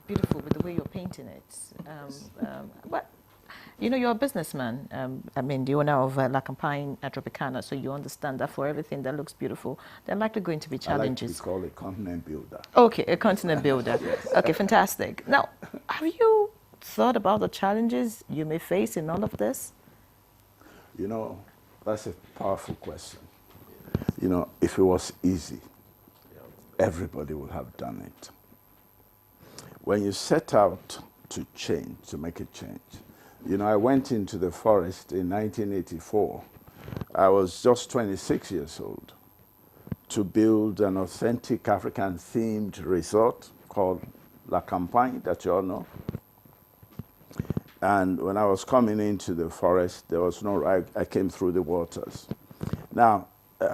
beautiful with the way you're painting it. But you're a businessman. I mean, the owner of La Campagne Tropicana, so you understand that for everything that looks beautiful, there are likely going to be challenges. I like to be called a continent builder. Okay, a continent builder. Yes. Okay, fantastic. Now, have you thought about the challenges you may face in all of this? That's a powerful question. If it was easy, everybody would have done it. When you set out to make a change, I went into the forest in 1984. I was just 26 years old to build an authentic African-themed resort called La Campagne, that you all know. And when I was coming into the forest, there was I came through the waters. Now,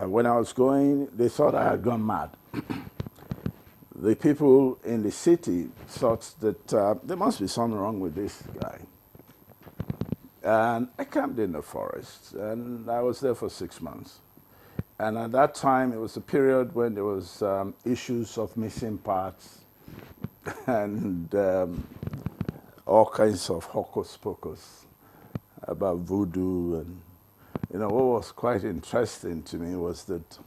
when I was going, they thought I had gone mad. The people in the city thought that there must be something wrong with this guy. And I camped in the forest, and I was there for 6 months. And at that time, it was a period when there was issues of missing parts and all kinds of hocus pocus about voodoo. And what was quite interesting to me was that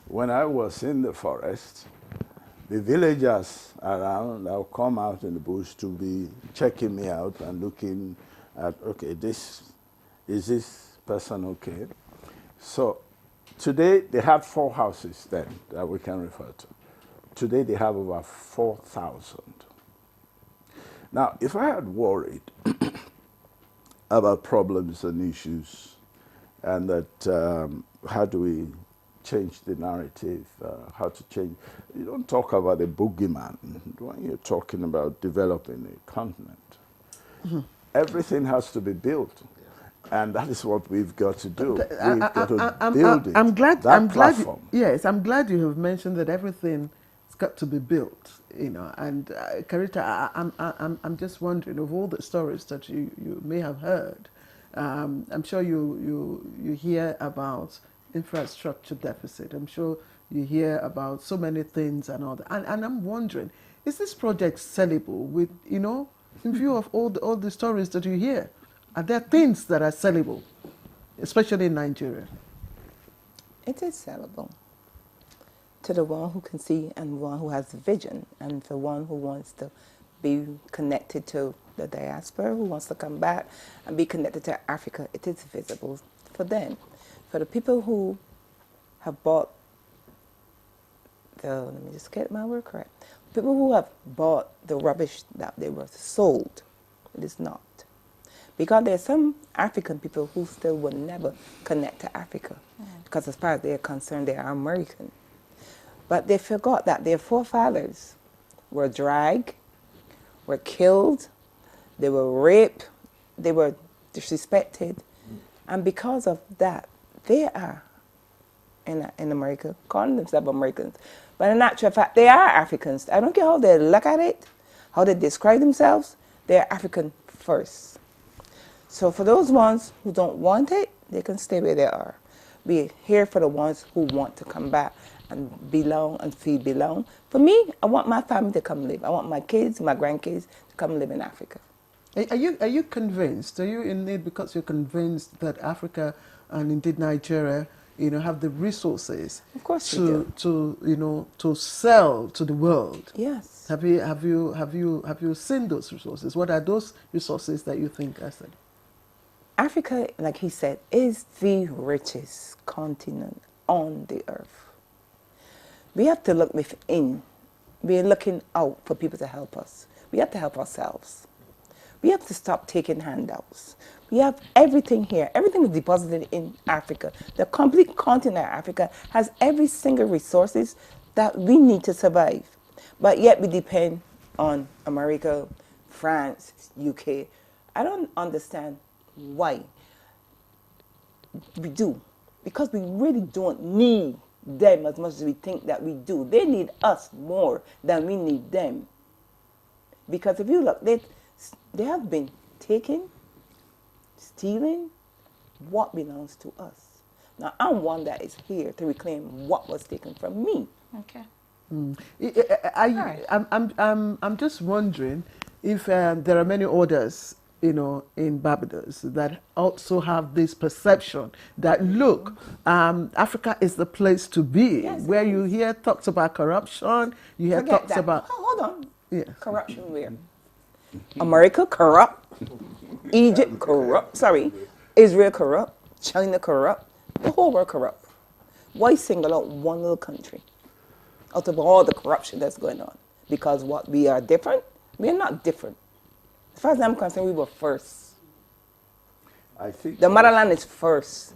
when I was in the forest, the villagers around, I'll come out in the bush to be checking me out and looking at, okay, is this person okay? So today they had 4 houses then that we can refer to. Today they have over 4,000. Now, if I had worried about problems and issues and that how do we change the narrative, how to change, you don't talk about a boogeyman when you're talking about developing a continent. Mm-hmm. Everything has to be built. And that is what we've got to do. We've got to build it. I'm glad. Platform. Yes, I'm glad you have mentioned that everything's got to be built. And Karita, I'm just wondering, of all the stories that you may have heard, I'm sure you hear about infrastructure deficit. I'm sure you hear about so many things and all that. And I'm wondering, is this project sellable with in view of all the stories that you hear? Are there things that are sellable, especially in Nigeria? It is sellable to the one who can see and one who has vision and the one who wants to be connected to the diaspora, who wants to come back and be connected to Africa. It is visible for them. For the people who have bought let me just get my word correct. People who have bought the rubbish that they were sold, it is not. Because there are some African people who still will never connect to Africa because as far as they are concerned, they are American. But they forgot that their forefathers were dragged, were killed, they were raped, they were disrespected. And because of that, they are in America, calling themselves Americans. But in actual fact, they are Africans. I don't care how they look at it, how they describe themselves, they're African first. So for those ones who don't want it, they can stay where they are. We're here for the ones who want to come back and belong and feel belong. For me, I want my family to come live. I want my kids, my grandkids to come live in Africa. Are you convinced? Are you in it because you're convinced that Africa and indeed Nigeria, have the resources, of course, to sell to the world? Yes. Have you seen those resources? What are those resources that you think are said? Africa, like he said, is the richest continent on the earth. We have to look within. We're looking out for people to help us. We have to help ourselves. We have to stop taking handouts. We have everything here. Everything is deposited in Africa. The complete continent of Africa has every single resources that we need to survive. But yet we depend on America, France, UK. I don't understand why we do. Because we really don't need them as much as we think that we do. They need us more than we need them. Because if you look, they have been taking, stealing what belongs to us. Now, I'm one that is here to reclaim what was taken from me. Okay. I'm just wondering if there are many others, in Barbados that also have this perception that, look, Africa is the place to be, yes, where you hear talks about corruption, you hear Forget talks that. about... Hold on. Yes. Corruption where? America corrupt, Egypt corrupt, Israel corrupt, China corrupt, the whole world corrupt. Why single out one little country out of all the corruption that's going on? Because what, we are different? We are not different. As far as I'm concerned, we were first. I think the motherland is first.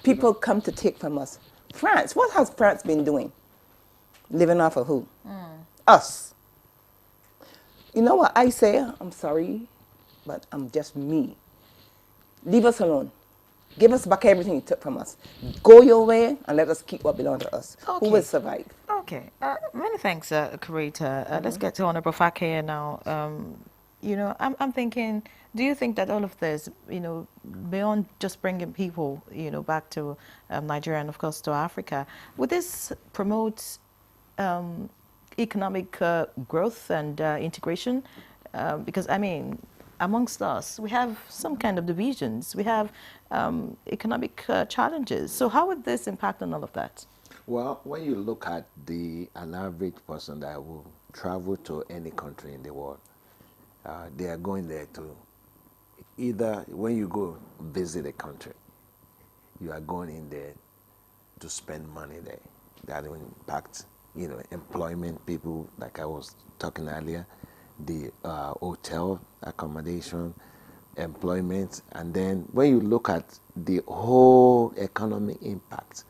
People come to take from us. France, what has France been doing? Living off of who? Us. You know what I say? I'm sorry, but I'm just me. Leave us alone. Give us back everything you took from us. Go your way and let us keep what belongs to us. Okay. Who will survive? Okay. Many thanks, Karita. Let's get to Honorable Fakir now. I'm thinking, do you think that all of this, beyond just bringing people, back to Nigeria and, of course, to Africa, would this promote economic growth and integration? Because, amongst us, we have some kind of divisions. We have economic challenges. So how would this impact on all of that? Well, when you look at an average person that will travel to any country in the world, they are going there to either, when you go visit a country, you are going in there to spend money there. That will impact, employment, people, like I was talking earlier, the hotel accommodation, employment, and then when you look at the whole economic impact,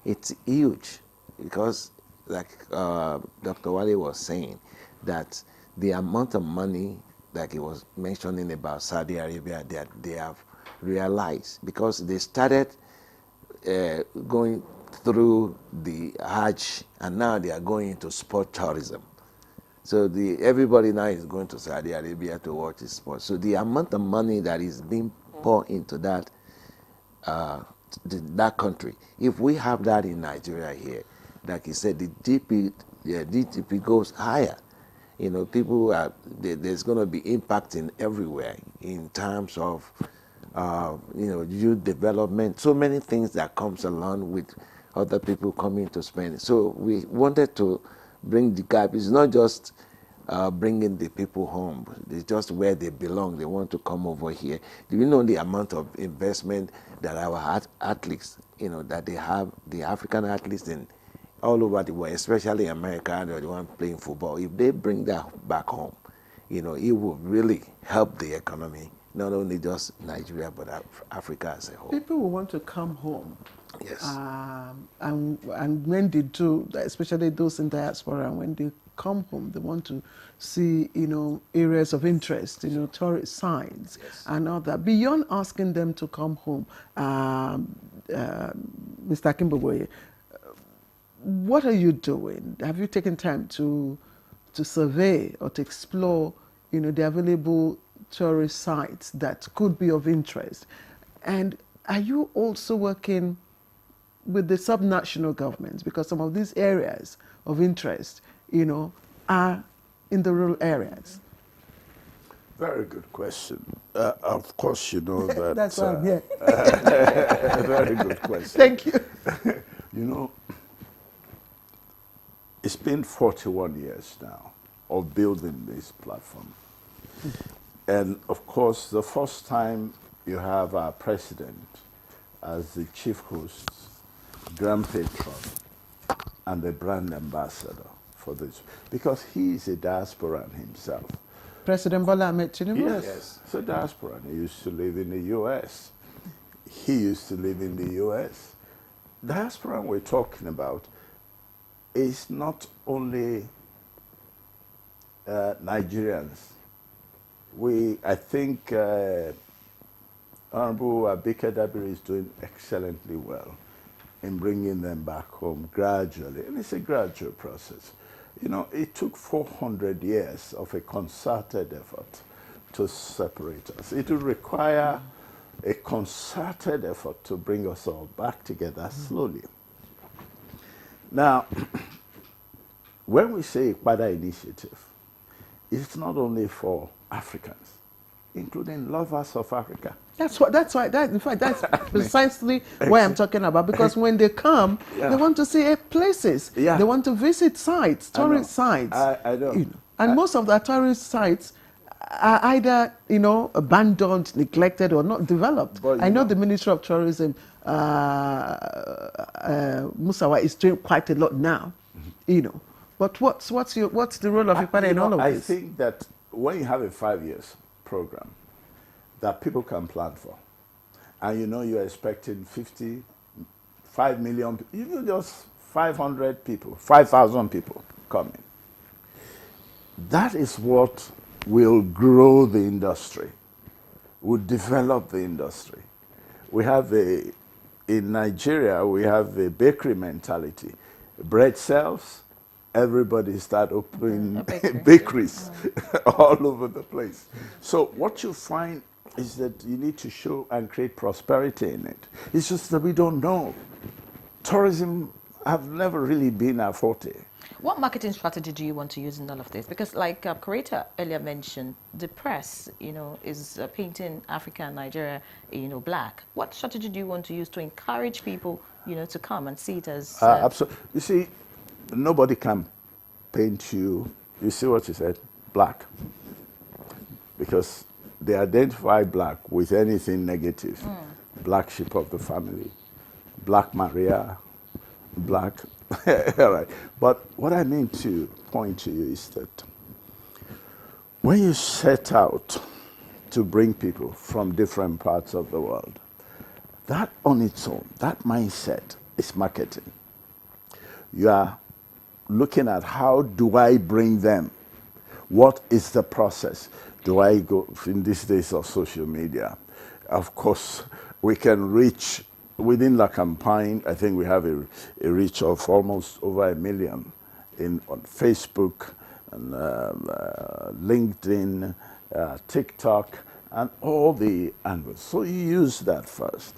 it's huge because, like Dr. Wale was saying, that the amount of money, like he was mentioning about Saudi Arabia, that they have realized, because they started going through the Hajj, and now they are going into sport tourism. So everybody now is going to Saudi Arabia to watch the sport. So the amount of money that is being poured into that country, if we have that in Nigeria here, like you said, the GDP goes higher. People there's going to be impacting everywhere in terms of youth development, so many things that comes along with other people coming to spend. So we wanted to bring the gap. It's not just bringing the people home. It's just where they belong. They want to come over here. Do you know the amount of investment that our athletes, that they have, the African athletes in all over the world, especially America, they're the one playing football. If they bring that back home, it will really help the economy, not only just Nigeria, but Africa as a whole. People will want to come home. Yes. And when they do, especially those in diaspora, when they come home, they want to see, areas of interest, tourist signs, yes, and all that. Beyond asking them to come home, Mr. Kimberboy, what are you doing? Have you taken time to survey or to explore, the available tourist sites that could be of interest? And are you also working with the subnational governments? Because some of these areas of interest, are in the rural areas. Very good question. Of course, you know that. That's why I'm here. Very good question. Thank you. It's been 41 years now of building this platform. And of course, the first time you have our president as the chief host, grand patron, and the brand ambassador for this, because he is a diasporan himself. President Bola Ahmed Tinubu? Yes, he's a diasporan. He used to live in the U.S. He used to live in the U.S. Diaspora we're talking about is not only Nigerians. I think Honorable Abike Dabiri is doing excellently well in bringing them back home gradually, and it's a gradual process. It took 400 years of a concerted effort to separate us. It will require a concerted effort to bring us all back together slowly. Now, when we say Ikpada Initiative, it's not only for Africans, including lovers of Africa. In fact, that's precisely what I'm talking about, because when they come, they want to see places. Yeah. They want to visit sites, tourist sites. I know. And most of the tourist sites are either, abandoned, neglected, or not developed. I know the Ministry of Tourism, Musawa, is doing quite a lot now, But what's the role of Ikpada in all of this? I think that when you have a 5 years program that people can plan for, and you're expecting 5 million, even just 500 people, 5,000 people coming, that is what will grow the industry, will develop the industry. We have in Nigeria, we have a bakery mentality. Bread sells, everybody start opening bakeries all over the place. So what you find is that you need to show and create prosperity in it. It's just that we don't know. Tourism have never really been our forte. What marketing strategy do you want to use in all of this? Because like Kurita earlier mentioned, the press, is painting Africa and Nigeria, black. What strategy do you want to use to encourage people, to come and see it as... Absolutely. You see, nobody can paint you see what you said, black. Because they identify black with anything negative. Black sheep of the family, Black Maria, black. All right. But what I mean to point to you is that when you set out to bring people from different parts of the world, that on its own, that mindset is marketing. You are looking at how do I bring them? What is the process? Do I go, in these days of social media, of course, we can reach, within the campaign, I think we have a reach of almost over 1 million on Facebook, and LinkedIn, TikTok, and all the angles. So you use that first.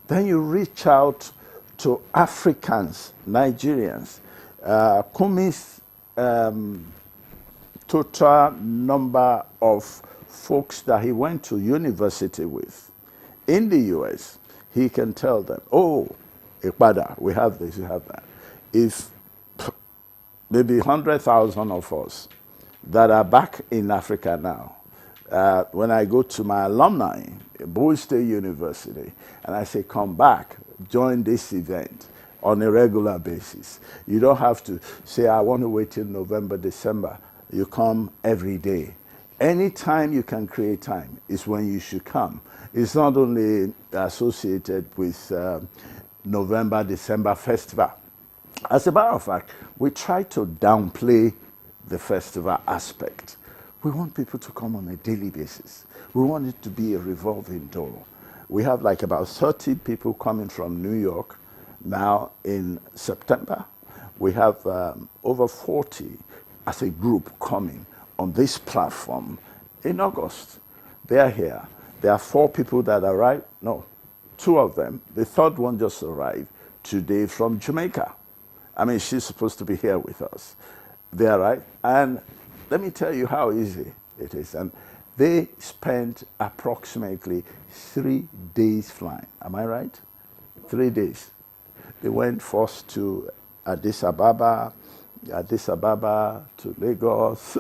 Then you reach out to Africans, Nigerians. Kumi's total number of folks that he went to university with in the US, he can tell them, oh, Ikpada, we have this, we have that. If maybe 100,000 of us that are back in Africa now, when I go to my alumni, Bowie State University, and I say, come back, join this event on a regular basis. You don't have to say, I want to wait till November, December. You come every day. Anytime you can create time is when you should come. It's not only associated with November, December festival. As a matter of fact, we try to downplay the festival aspect. We want people to come on a daily basis. We want it to be a revolving door. We have like about 30 people coming from New York now in September. We have over 40 as a group coming on this platform in August. They are here. There are 4 people that arrived. No, 2 of them. The third one just arrived today from Jamaica. I mean, she's supposed to be here with us. They arrived. And let me tell you how easy it is. And they spent approximately 3 days flying. Am I right? 3 days. They went first to Addis Ababa to Lagos.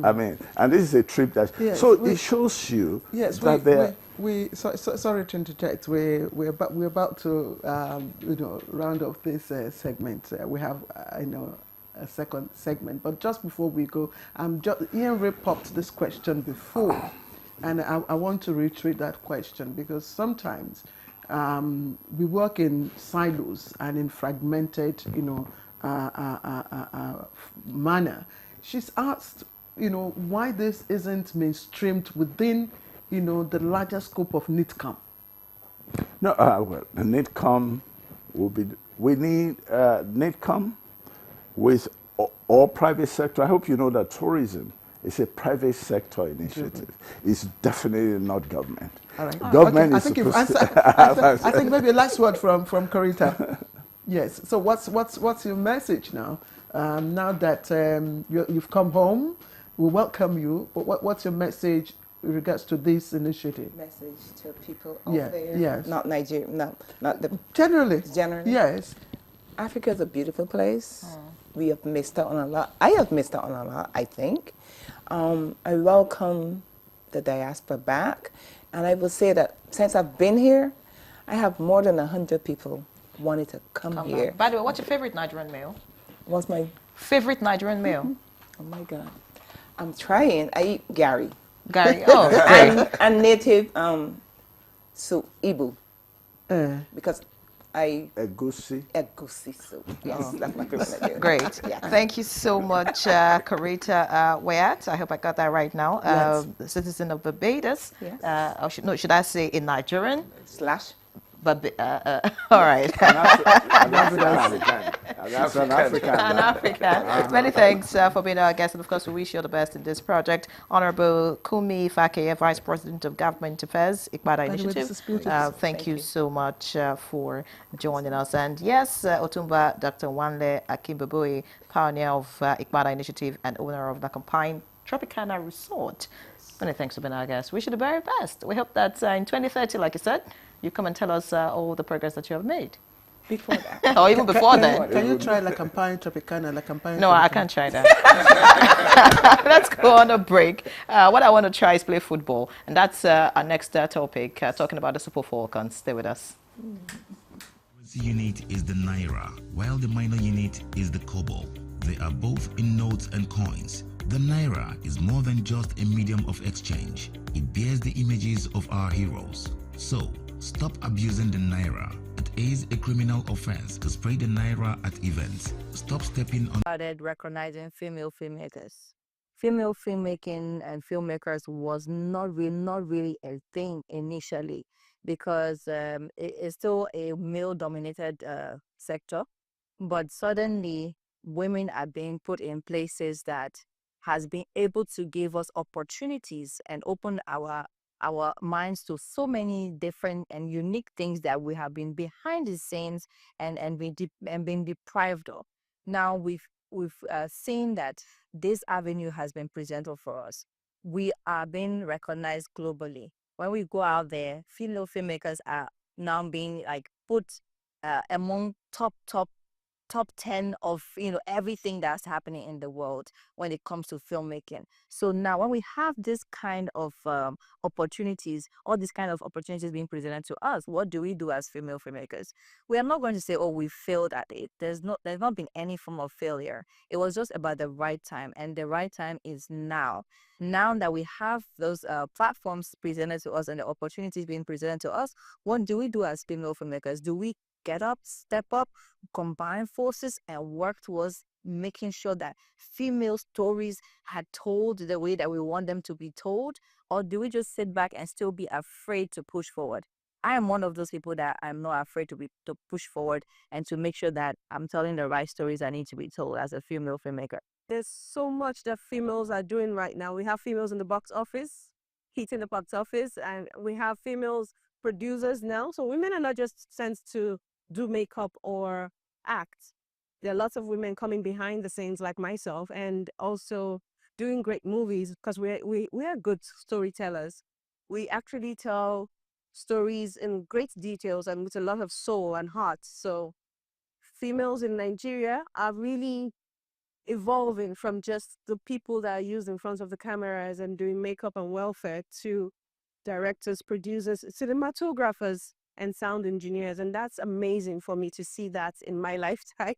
I mean, and this is a trip that, yes, so it shows you that sorry to interject. We're about to round off this segment. We have a second segment, but just before we go, Ian Ray popped this question before, and I want to reiterate that question because sometimes we work in silos and in fragmented, manner. She's asked, why this isn't mainstreamed within, the larger scope of NITCOM. No, well, the NITCOM will be. We need NITCOM with all private sector. I hope you know that tourism is a private sector initiative. It's definitely not government. All right. Government okay. is I think you've supposed answered. I think maybe a last word from Karita. Yes. So what's your message now? Now that you've come home, we welcome you. But what's your message with regards to this initiative? Message to people out there. Yes. Not Nigeria. Not the. Generally. Yes. Africa is a beautiful place. We have missed out on a lot. I have missed out on a lot, I think. I welcome the diaspora back. And I will say that since I've been here, I have more than 100 people wanted to come here. Back. By the way, what's your favorite Nigerian meal? What's my favorite Nigerian meal? Oh my God. I'm trying. I eat Gary. Gary, oh. and native soup, Ibu. Because Egusi soup. Yes, that's my favorite. Great. Yeah. Thank you so much, Karita Wayat. I hope I got that right now. Yes. Citizen of Barbados. Yes. Should I say in Nigerian? / But all right. An African. Many thanks for being our guest, and of course, we wish you all the best in this project. Honorable Kumi Fakeye, Vice President of Government Affairs, Igbada Initiative. Thank you so much for joining us. And yes, Otumba Dr. Wanle Akimboboe, pioneer of Igbada Initiative and owner of the Campine Tropicana Resort. Many thanks for being our guest. Wish you the very best. We hope that in 2030, like you said, you come and tell us all the progress that you have made. Before that. Or even before then. Can you try La Campine Tropicana? No, I can't try that. Let's go on a break. What I want to try is play football. And that's our next topic, talking about the Super Falcons. Stay with us. The unit is the Naira, while the minor unit is the Kobo. They are both in notes and coins. The Naira is more than just a medium of exchange. It bears the images of our heroes. So, stop abusing the Naira. It is a criminal offense to spray the Naira at events. Stop stepping on. Started recognizing female filmmakers. Female filmmaking and filmmakers was not really a thing initially because it's still a male-dominated sector. But suddenly, women are being put in places that has been able to give us opportunities and open our minds to so many different and unique things that we have been behind the scenes and been deprived of. Now we've seen that this avenue has been presented for us. We are being recognized globally. When we go out there, female filmmakers are now being like put among top 10 of everything that's happening in the world when it comes to filmmaking. So now when we have this kind of opportunities, all these kind of opportunities being presented to us, what do we do as female filmmakers? We are not going to say, oh, we failed at it. There's not been any form of failure. It was just about the right time, and the right time is now. Now that we have those platforms presented to us and the opportunities being presented to us, what do we do as female filmmakers? Do we get up, step up, combine forces, and work towards making sure that female stories are told the way that we want them to be told? Or do we just sit back and still be afraid to push forward? I am one of those people that I'm not afraid to push forward and to make sure that I'm telling the right stories that need to be told as a female filmmaker. There's so much that females are doing right now. We have females in the box office, hitting the box office, and we have females producers now. So women are not just sent to do makeup or act. There are lots of women coming behind the scenes like myself and also doing great movies because we are good storytellers. We actually tell stories in great details and with a lot of soul and heart. So females in Nigeria are really evolving from just the people that are used in front of the cameras and doing makeup and welfare to directors, producers, cinematographers, and sound engineers. And that's amazing for me to see that in my lifetime.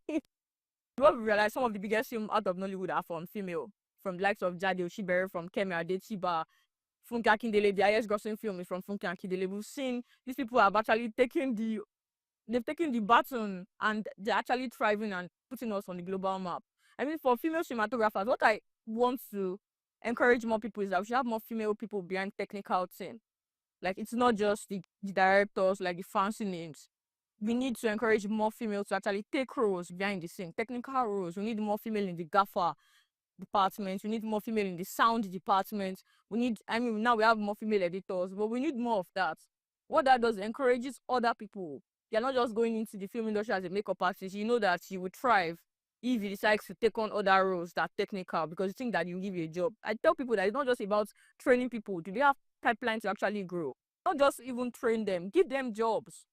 What we realized, some of the biggest films out of Nollywood are from female, from the likes of Jade Oshibere, from Kemi Adetiba, Funke Akindele. The highest grossing film is from Funke Akindele. We've seen these people have actually taken they've taken the baton and they're actually thriving and putting us on the global map. I mean, for female cinematographers, what I want to encourage more people is that we should have more female people behind technical team. Like, it's not just the directors, like the fancy names. We need to encourage more females to actually take roles behind the scene, technical roles. We need more female in the gaffer department. We need more female in the sound department. Now we have more female editors, but we need more of that. What that does, encourages other people. You're not just going into the film industry as a makeup artist. You know that you will thrive if you decide to take on other roles that are technical because you think that you give you a job. I tell people that it's not just about training people. Do they have pipeline to actually grow? Not just even train them, give them jobs.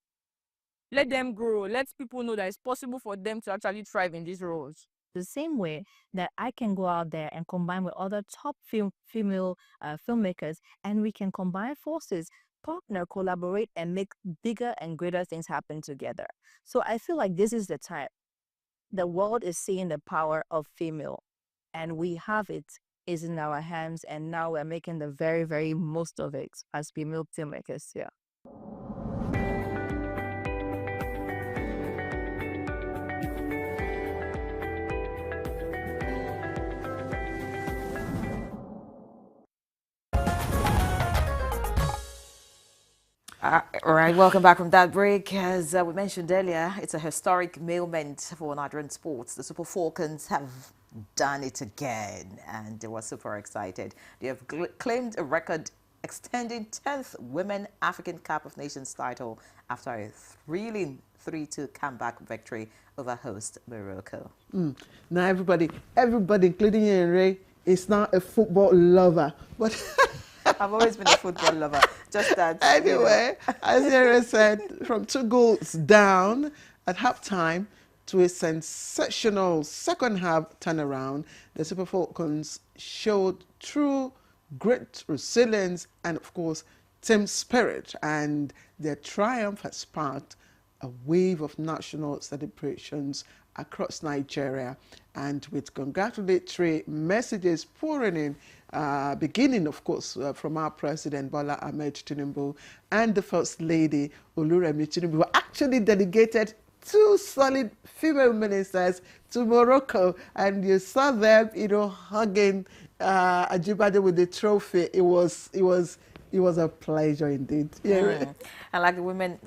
Let them grow. Let people know that it's possible for them to actually thrive in these roles. The same way that I can go out there and combine with other top female filmmakers, and we can combine forces, partner, collaborate, and make bigger and greater things happen together. So I feel like this is the time. The world is seeing the power of female, and we have it. Is in our hands, and now we're making the very, very most of it as female filmmakers. Yeah. All right, welcome back from that break. As we mentioned earlier, it's a historic moment for Nigerian sports. The Super Falcons have done it again, and they were super excited. They have claimed a record extending 10th Women African Cup of Nations title after a thrilling 3-2 comeback victory over host Morocco. Now everybody, including you and Ray, is now a football lover. But I've always been a football lover. Just that. Anyway, as Yere said, from 2 goals down at halftime to a sensational second half turnaround, the Super Falcons showed true great resilience and, of course, team spirit. And their triumph has sparked a wave of national celebrations across Nigeria, and with congratulatory messages pouring in, beginning, of course, from our President Bola Ahmed Tinubu and the First Lady Oluremi Tinubu, who actually delegated 2 solid female ministers to Morocco, and you saw them, hugging Ajibade with the trophy. It was a pleasure indeed. Yeah. And like the women,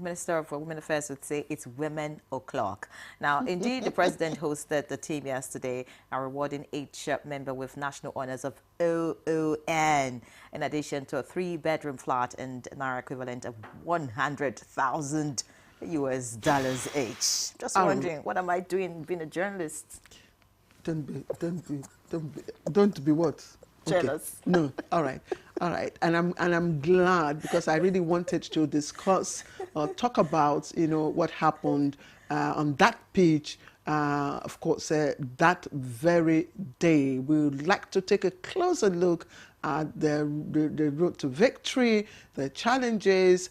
Minister for Women Affairs would say, it's women o'clock. Now, indeed, the president hosted the team yesterday and rewarding each member with national honors of OON, in addition to a 3-bedroom flat and Naira equivalent of $100,000 each. Just wondering, what am I doing being a journalist? Don't be what? Jealous. Okay. No. All right. And I'm glad, because I really wanted to discuss or talk about, what happened on that pitch. Of course, that very day. We would like to take a closer look at the road to victory, the challenges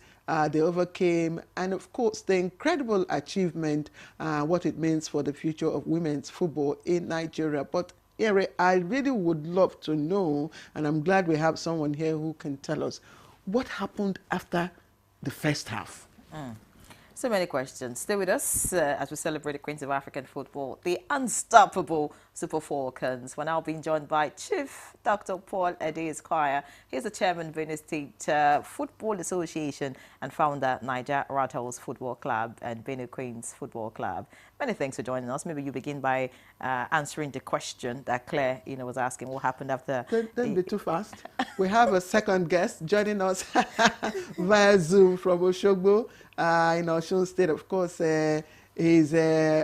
they overcame, and of course the incredible achievement, what it means for the future of women's football in Nigeria. But I really would love to know, and I'm glad we have someone here who can tell us, what happened after the first half. So many questions. Stay with us as we celebrate the Queens of African football, the unstoppable Super Falcons. We're now being joined by Chief Dr. Paul Ede Esquire. He's the chairman of Benue State Football Association and founder Niger Rattles Football Club and Benue Queens Football Club. Many thanks for joining us. Maybe you begin by answering the question that Claire, was asking. What happened after? Don't be too fast. We have a second guest joining us via Zoom from Oshogbo. In Osun State, of course, is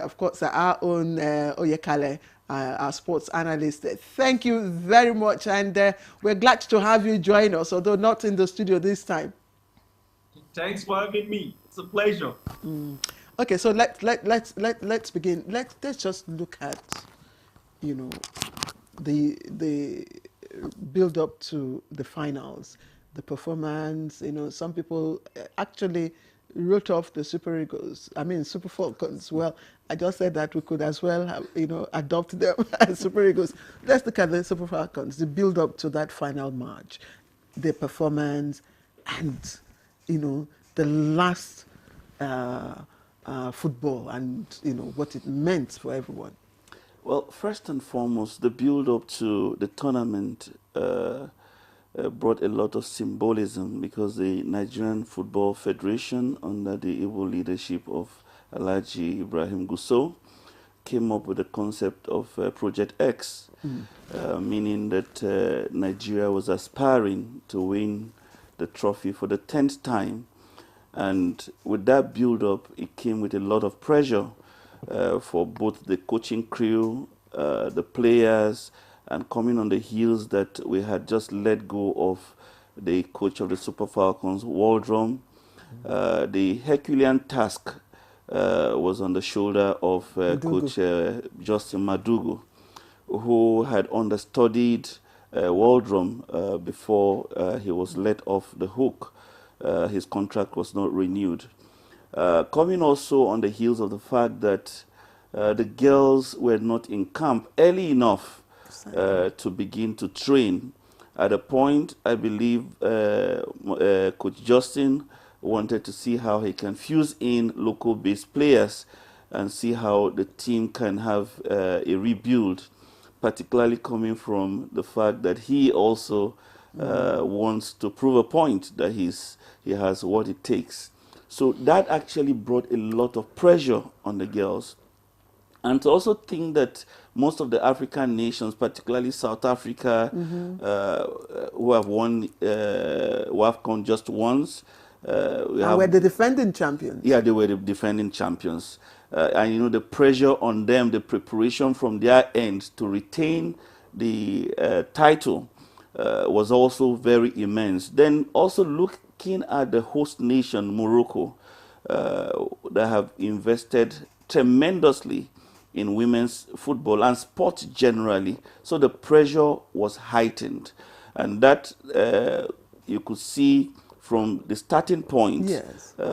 of course our own Oyekale, our sports analyst. Thank you very much, and we're glad to have you join us, although not in the studio this time. Thanks for having me. It's a pleasure. Okay, so let's begin. Let's just look at the build up to the finals, the performance. Some people actually wrote off the Super Falcons. Well, I just said that we could as well have, adopt them as Super Eagles. Let's look at the Super Falcons, the build up to that final match, the performance, and, the last football and, what it meant for everyone. Well, first and foremost, the build up to the tournament brought a lot of symbolism because the Nigerian Football Federation, under the able leadership of Alhaji Ibrahim Gusso, came up with the concept of Project X, meaning that Nigeria was aspiring to win the trophy for the 10th time. And with that build-up, it came with a lot of pressure for both the coaching crew, the players, and coming on the heels that we had just let go of the coach of the Super Falcons, Waldron. The Herculean task was on the shoulder of Coach Justin Madugu, who had understudied Waldron before he was let off the hook. His contract was not renewed. Coming also on the heels of the fact that the girls were not in camp early enough to begin to train. At a point, I believe Coach Justin wanted to see how he can fuse in local-based players and see how the team can have a rebuild, particularly coming from the fact that he also wants to prove a point that he has what it takes. So that actually brought a lot of pressure on the girls. And to also think that most of the African nations, particularly South Africa, who have won WAFCON just once. Were the defending champions. Yeah, they were the defending champions. And the pressure on them, the preparation from their end to retain the title was also very immense. Then also looking at the host nation, Morocco, that have invested tremendously in women's football and sports generally. So the pressure was heightened. And that you could see from the starting point,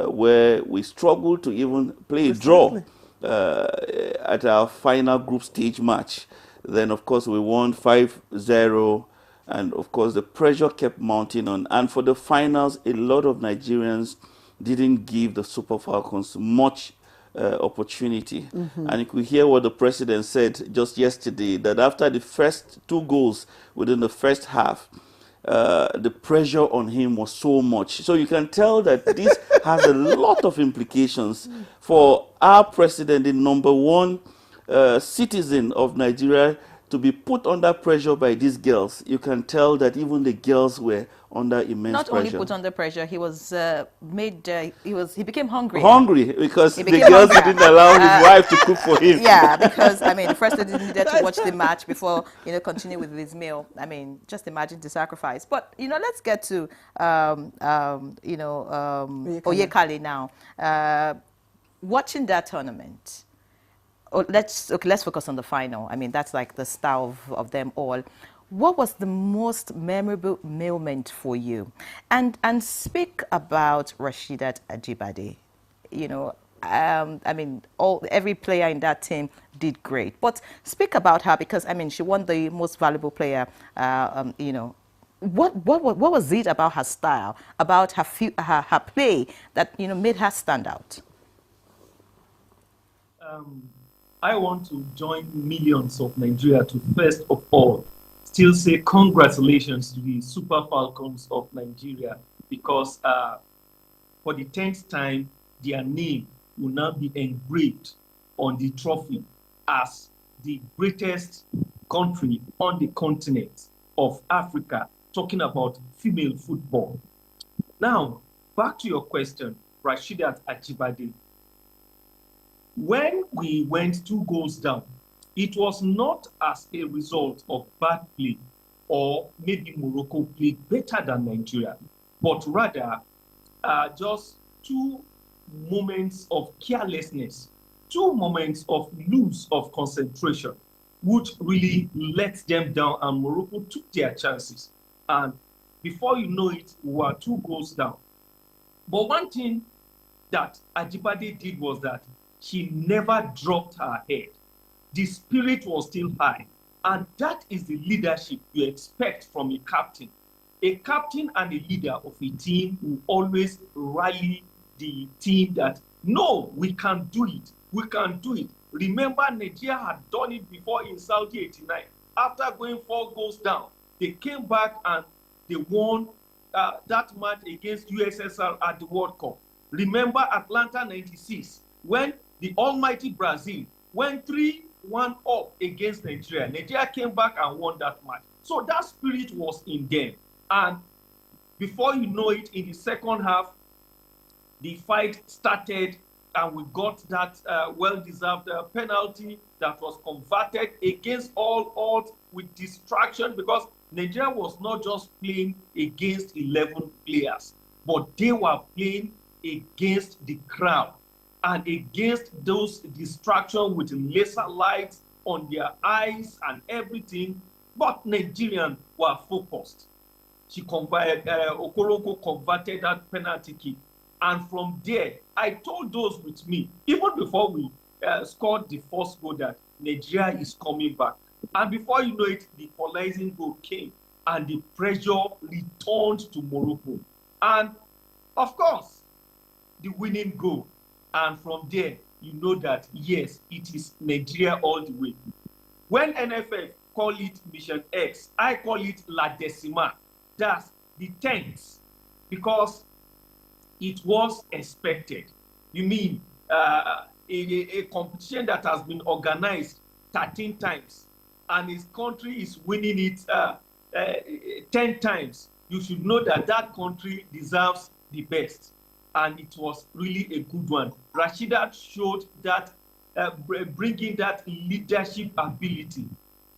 where we struggled to even play a draw at our final group stage match. Then, of course, we won 5-0. And, of course, the pressure kept mounting on. And for the finals, a lot of Nigerians didn't give the Super Falcons much opportunity. And you could hear what the president said just yesterday, that after the first 2 goals within the first half, the pressure on him was so much. So you can tell that this has a lot of implications for our president, the #1 citizen of Nigeria, to be put under pressure by these girls. You can tell that even the girls were under immense Not pressure. only put under pressure, he was he became hungry. Hungry because the girls didn't allow his wife to cook for him. Yeah, because the first lady needed to watch the match before continue with his meal. Just imagine the sacrifice. But let's get to Oyekale now. Watching that tournament. Let's focus on the final. That's like the star of them all. What was the most memorable moment for you? And speak about Rasheedat Ajibade. Every player in that team did great. But speak about her because she won the most valuable player. What was it about her style, about her play that made her stand out? I want to join millions of Nigeria to first of all still say congratulations to the Super Falcons of Nigeria because for the 10th time, their name will now be engraved on the trophy as the greatest country on the continent of Africa, talking about female football. Now, back to your question, Rashidat Ajibade. When we went 2 goals down, it was not as a result of bad play or maybe Morocco played better than Nigeria, but rather just 2 moments of carelessness, 2 moments of loss of concentration, which really let them down, and Morocco took their chances. And before you know it, we were 2 goals down. But one thing that Ajibade did was that she never dropped her head. The spirit was still high. And that is the leadership you expect from a captain. A captain and a leader of a team will always rally the team that, no, we can do it. We can do it. Remember, Nigeria had done it before in Saudi 89. After going 4 goals down, they came back and they won that match against USSR at the World Cup. Remember Atlanta 96, when the almighty Brazil went 3-1 up against Nigeria. Nigeria came back and won that match. So that spirit was in them. And before you know it, in the second half, the fight started and we got that well-deserved penalty that was converted against all odds with distraction, because Nigeria was not just playing against 11 players, but they were playing against the crowd and against those distractions with laser lights on their eyes and everything. But Nigerians were focused. Okoroko converted that penalty kick. And from there, I told those with me, even before we scored the first goal, that Nigeria is coming back. And before you know it, the equalizing goal came and the pressure returned to Morocco. And of course, the winning goal. And from there, you know that, yes, it is Nigeria all the way. When NFF call it Mission X, I call it La Decima. That's the 10th, because it was expected. You mean a competition that has been organized 13 times and his country is winning it 10 times. You should know that that country deserves the best. And it was really a good one. Rashida showed that, bringing that leadership ability.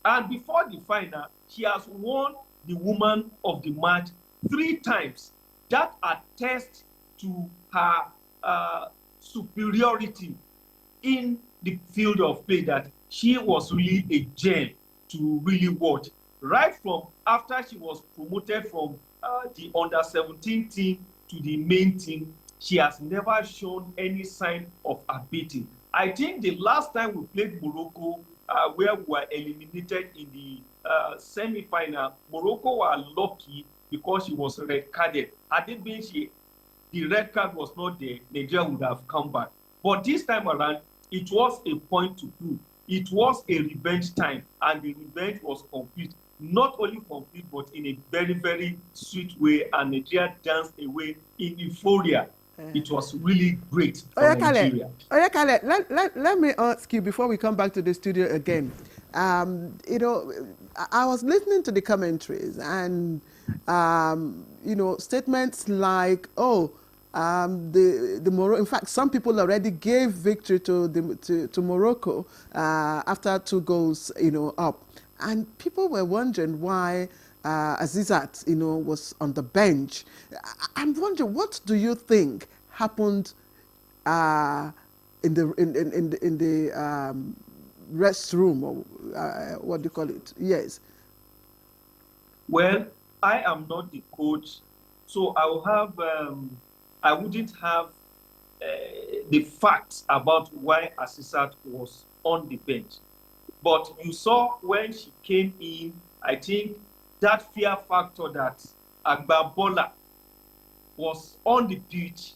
And before the final, she has won the Woman of the Match 3 times. That attests to her superiority in the field of play, that she was really a gem to really watch. Right from after she was promoted from the under-17 team to the main team, she has never shown any sign of abating. I think the last time we played Morocco, where we were eliminated in the semi-final, Morocco were lucky because she was red-carded. Had it been the red card was not there, Nigeria would have come back. But this time around, it was a point to prove. It was a revenge time, and the revenge was complete. Not only complete, but in a very, very sweet way, and Nigeria danced away in euphoria. It was really great for Nigeria. Let me ask you before we come back to the studio again. You know, I was listening to the commentaries, and you know, statements like, "Oh, the Morocco." In fact, some people already gave victory to Morocco after 2 goals, you know, up, and people were wondering why Azizat, you know, was on the bench. I'm wondering, what do you think happened in the restroom, or what do you call it? Yes. Well, I am not the coach, so I will have I wouldn't have the facts about why Asisat was on the bench. But you saw when she came in, I think that fear factor that Agbabola was on the pitch,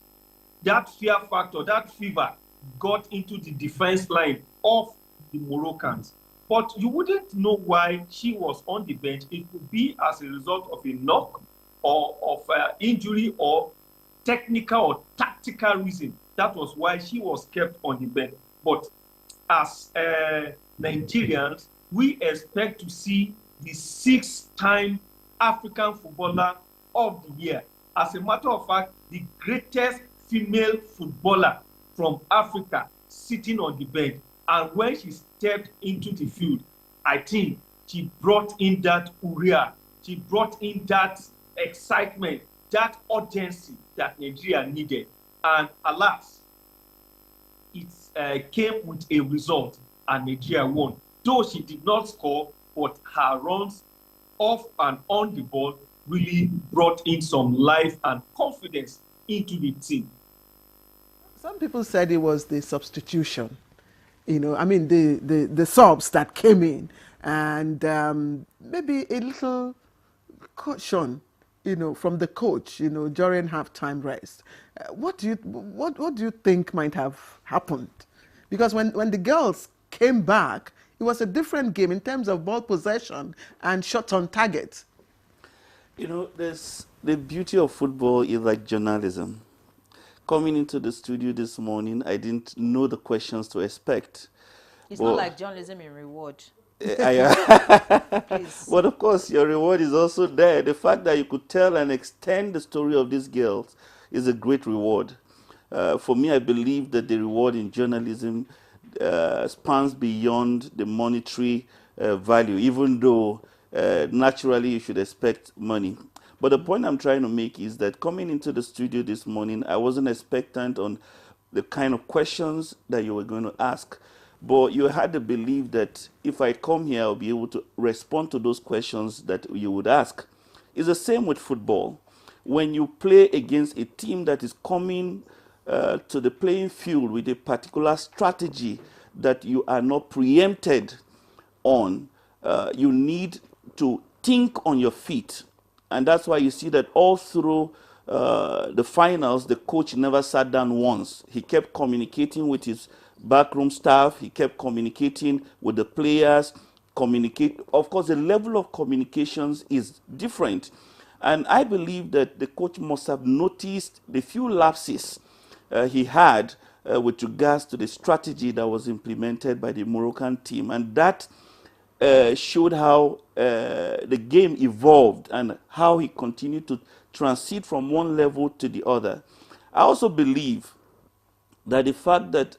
that fear factor, that fever got into the defense line of the Moroccans. But you wouldn't know why she was on the bench. It could be as a result of a knock or of injury or technical or tactical reason. That was why she was kept on the bench. But as Nigerians, we expect to see the 6-time African footballer of the year. As a matter of fact, the greatest female footballer from Africa sitting on the bench. And when she stepped into the field, I think she brought in that uriah. She brought in that excitement, that urgency that Nigeria needed. And alas, it came with a result, and Nigeria won. Though she did not score, but her runs off and on the ball really brought in some life and confidence into the team. Some people said it was the substitution. You know, I mean, the subs that came in, and maybe a little caution, you know, from the coach, you know, during halftime rest. What do you think might have happened? Because when the girls came back, it was a different game in terms of ball possession and shots on target. You know, the beauty of football is like journalism. Coming into the studio this morning, I didn't know the questions to expect. It's not like journalism in reward. But of course, your reward is also there. The fact that you could tell and extend the story of these girls is a great reward. For me, I believe that the reward in journalism spans beyond the monetary value, even though naturally you should expect money. But the point I'm trying to make is that coming into the studio this morning, I wasn't expectant on the kind of questions that you were going to ask. But you had to believe that if I come here, I'll be able to respond to those questions that you would ask. It's the same with football. When you play against a team that is coming to the playing field with a particular strategy that you are not preempted on, you need to think on your feet. And that's why you see that all through the finals, the coach never sat down once. He kept communicating with his backroom staff. He kept communicating with the players. Of course, the level of communications is different. And I believe that the coach must have noticed the few lapses he had with regards to the strategy that was implemented by the Moroccan team. And that showed how the game evolved and how he continued to transit from one level to the other. I also believe that the fact that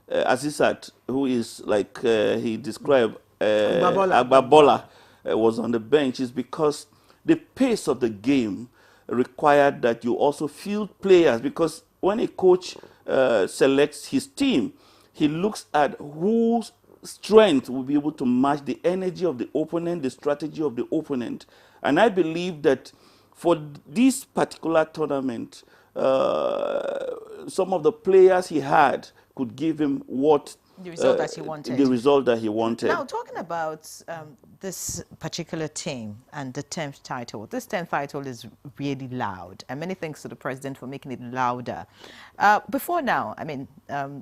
Azizat, who is like he described, Agbabola, was on the bench is because the pace of the game required that you also field players, because when a coach selects his team, he looks at whose strength will be able to match the energy of the opponent, the strategy of the opponent. And I believe that for this particular tournament, some of the players he had could give him what the result that he wanted. The result that he wanted. Now, talking about this particular team and the 10th title, this 10th title is really loud, and many thanks to the president for making it louder. Before now, I mean,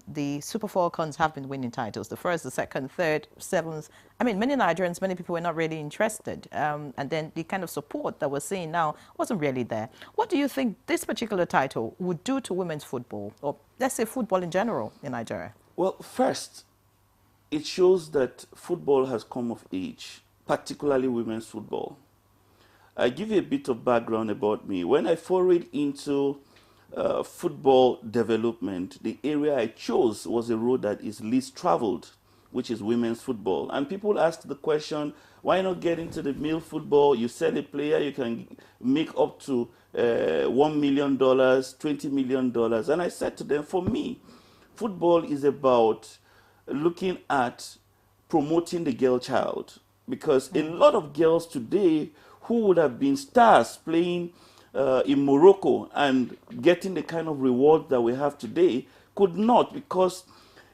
the Super Falcons have been winning titles, the first, the second, third, seventh. I mean, many Nigerians, many people were not really interested, and then the kind of support that we're seeing now wasn't really there. What do you think this particular title would do to women's football, or let's say football in general in Nigeria? Well, first, it shows that football has come of age, particularly women's football. I give you a bit of background about me. When I forayed into football development, the area I chose was a road that is least traveled, which is women's football. And people ask the question, why not get into the male football? You sell a player, you can make up to $1 million, $20 million. And I said to them, for me, football is about looking at promoting the girl child, because a lot of girls today who would have been stars playing in Morocco and getting the kind of reward that we have today could not, because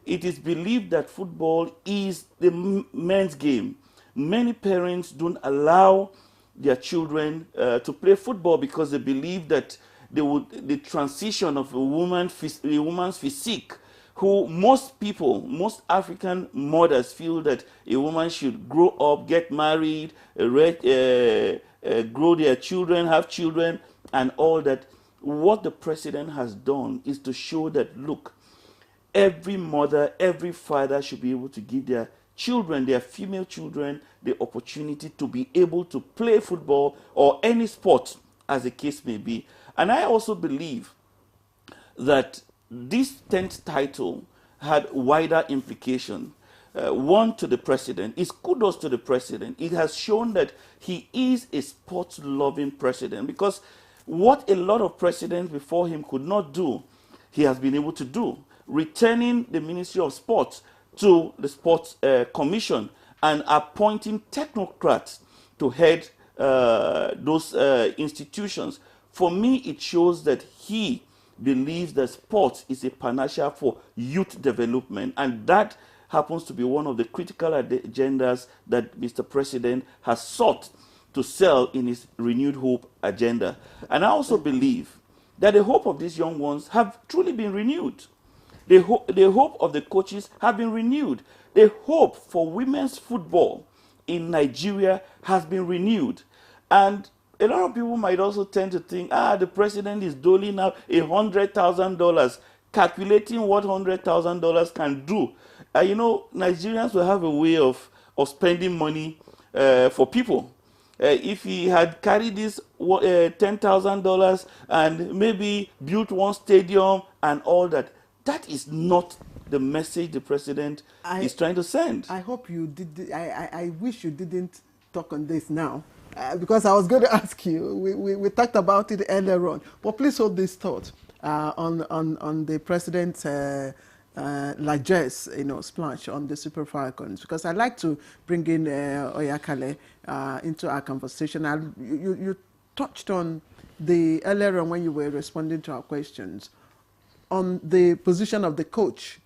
it is believed that football is the men's game. Many parents don't allow their children to play football because they believe that the transition of a woman's physique, who most African mothers feel that a woman should grow up, get married, grow their children, have children, and all that. What the president has done is to show that, look, every mother, every father should be able to give their children, their female children, the opportunity to be able to play football or any sport, as the case may be. And I also believe that this 10th title had wider implication. One, to the president. It's kudos to the president. It has shown that he is a sports-loving president, because what a lot of presidents before him could not do, he has been able to do. Returning the Ministry of Sports to the Sports Commission and appointing technocrats to head those institutions. For me, it shows that he believes that sports is a panacea for youth development, and that happens to be one of the critical agendas that Mr. President has sought to sell in his renewed hope agenda. And I also believe that the hope of these young ones have truly been renewed. The hope of the coaches have been renewed. The hope for women's football in Nigeria has been renewed. And a lot of people might also tend to think, the president is doling out $100,000, calculating what $100,000 can do. You know, Nigerians will have a way of spending money for people. If he had carried this $10,000 and maybe built one stadium and all that, that is not the message the president is trying to send. I hope you did. I wish you didn't talk on this now, because I was going to ask you. We talked about it earlier on, but please hold this thought on the president's largesse, splash on the Super Falcons, because I'd like to bring in Oyakale into our conversation. You touched on the earlier on when you were responding to our questions on the position of the coach.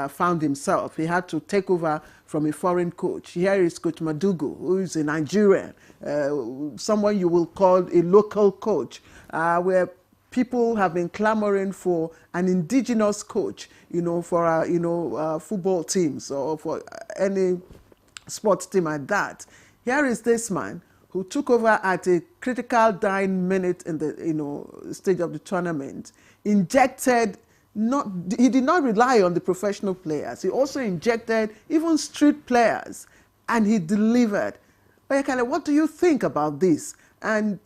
Found himself. He had to take over from a foreign coach. Here is Coach Madugu, who is a Nigerian, someone you will call a local coach, where people have been clamoring for an indigenous coach, for football teams or for any sports team like that. Here is this man who took over at a critical dying minute in the stage of the tournament, injected. He did not rely on the professional players. He also injected even street players, and he delivered. Oyakale, what do you think about this? And,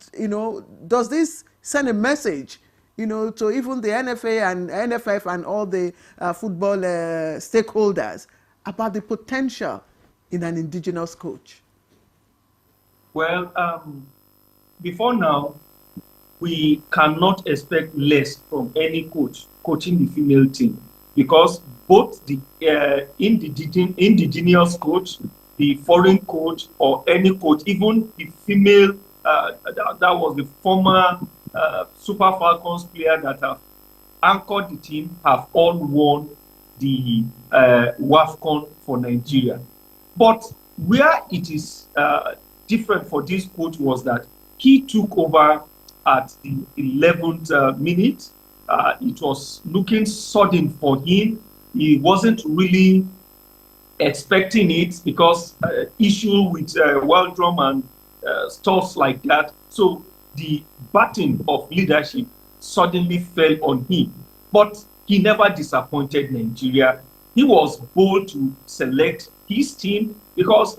does this send a message, to even the NFA and NFF and all the football stakeholders about the potential in an indigenous coach? Well, before now, we cannot expect less from any coach coaching the female team, because both the indigenous coach, the foreign coach, or any coach, even the female, that was the former Super Falcons player that have anchored the team, have all won the WAFCON for Nigeria. But where it is different for this coach was that he took over at the 11th minute. It was looking sudden for him. He wasn't really expecting it because issue with Waldrum and stuff like that. So the baton of leadership suddenly fell on him. But he never disappointed Nigeria. He was bold to select his team, because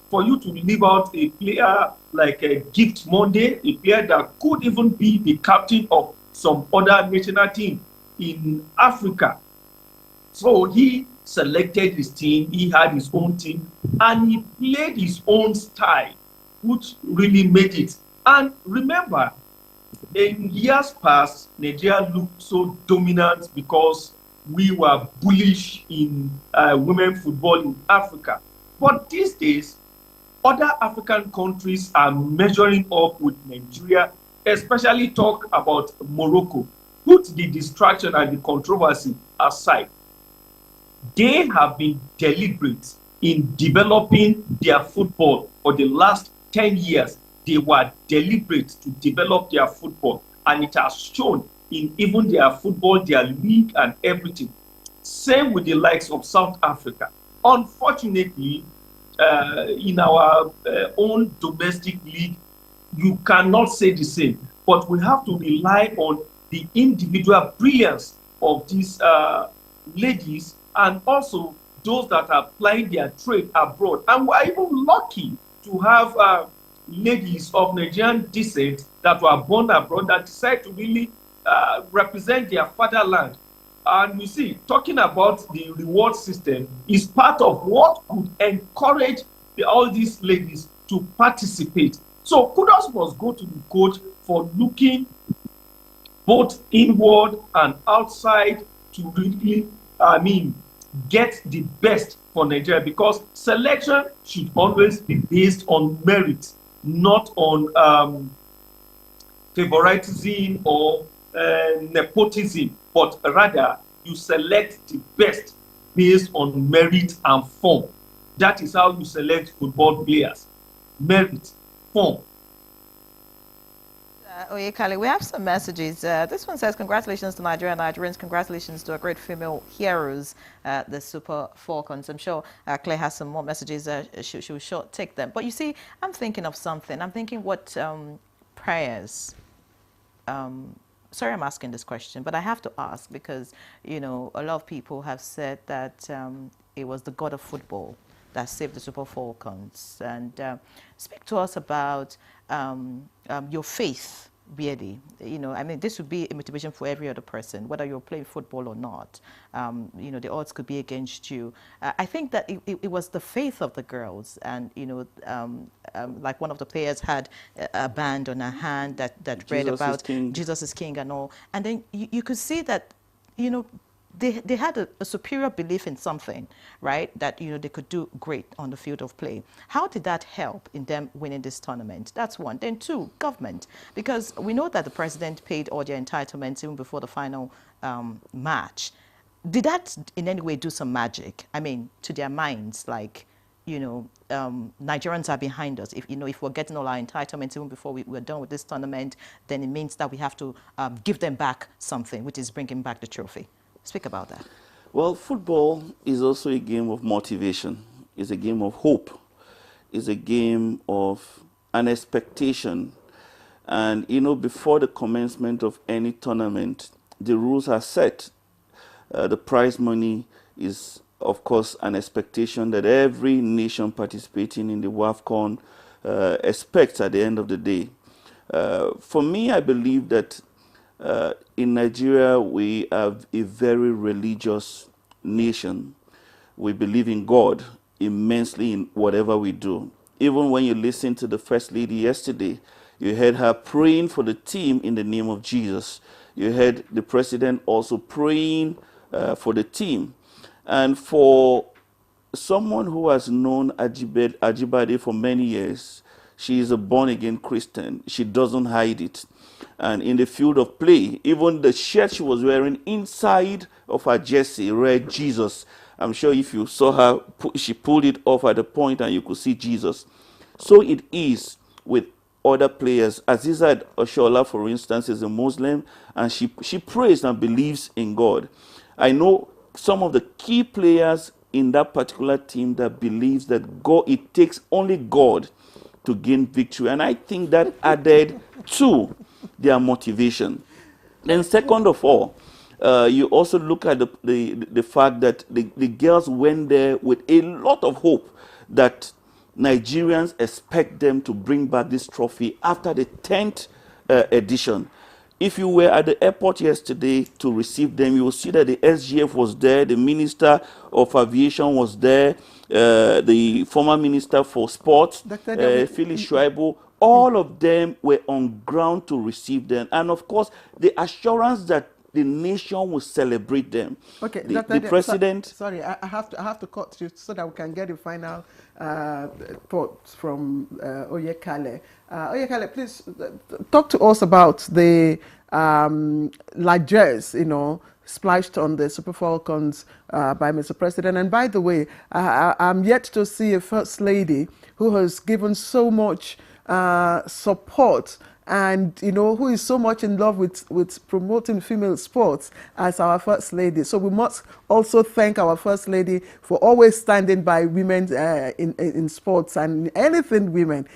for you to leave out a player like a Gift Monday, a player that could even be the captain of some other national team in Africa. So he selected his team, he had his own team, and he played his own style, which really made it. And remember, in years past, Nigeria looked so dominant because we were bullish in women football in Africa. But these days, other African countries are measuring up with Nigeria, especially talk about Morocco. Put the distraction and the controversy aside. They have been deliberate in developing their football for the last 10 years. They were deliberate to develop their football. and it has shown in even their football, their league, and everything. Same with the likes of South Africa. Unfortunately, in our own domestic league, you cannot say the same. But we have to rely on the individual brilliance of these ladies, and also those that are applying their trade abroad. And we're even lucky to have ladies of Nigerian descent that were born abroad that decide to really represent their fatherland. And you see, talking about the reward system is part of what could encourage all these ladies to participate. So kudos must go to the coach for looking both inward and outside to really, get the best for Nigeria, because selection should always be based on merit, not on favoritism or nepotism, but rather you select the best based on merit and form. That is how you select football players. Merit, form. Oyekale, we have some messages. This one says, congratulations to Nigeria and Nigerians. Congratulations to our great female heroes, the Super Falcons. I'm sure Claire has some more messages. She will sure take them. But you see, I'm thinking of something. I'm thinking what prayers... sorry I'm asking this question, but I have to ask because, you know, a lot of people have said that it was the god of football that saved the Super Falcons. And speak to us about your faith, really. You know, I mean, this would be a motivation for every other person, whether you're playing football or not. You know, the odds could be against you. I think that it was the faith of the girls. And, you know, like one of the players had a band on her hand that read about Jesus is King and all. And then you could see that, you know, they had a superior belief in something, right? That, you know, they could do great on the field of play. How did that help in them winning this tournament? That's one. Then two, government. Because we know that the president paid all their entitlements even before the final match. Did that in any way do some magic? I mean, to their minds, like, you know, Nigerians are behind us. If, you know, if we're getting all our entitlements even before we're done with this tournament, then it means that we have to give them back something, which is bringing back the trophy. Speak about that. Well, football is also a game of motivation. It's a game of hope. It's a game of an expectation. And, you know, before the commencement of any tournament, the rules are set. The prize money is, of course, an expectation that every nation participating in the WAFCON expects at the end of the day. For me, I believe that in Nigeria, we have a very religious nation. We believe in God immensely in whatever we do. Even when you listen to the First Lady yesterday, you heard her praying for the team in the name of Jesus. You heard the President also praying for the team. And for someone who has known Ajibade for many years, she is a born-again Christian. She doesn't hide it. And in the field of play, even the shirt she was wearing inside of her jersey read Jesus. I'm sure if you saw her, she pulled it off at the point and you could see Jesus. So it is with other players. Azizat Oshola, for instance, is a Muslim, and she prays and believes in God. I know some of the key players in that particular team that believes that God, it takes only God to gain victory. And I think that added to their motivation. Then second of all, you also look at the fact that the girls went there with a lot of hope that Nigerians expect them to bring back this trophy after the 10th edition. If you were at the airport yesterday to receive them, you will see that the SGF was there, the Minister of Aviation was there, the former Minister for Sports, Phyllis Schreiber, all of them were on ground to receive them. And of course, the assurance that the nation will celebrate them. Okay, the president... Sorry, I have to cut you so that we can get the final thoughts from Oyekale. Oyekale, please talk to us about the largesse, you know, splashed on the Super Falcons by Mr. President. And by the way, I'm yet to see a First Lady who has given so much support and who is so much in love with promoting female sports as our First Lady. So we must also thank our First Lady for always standing by women in sports and anything women.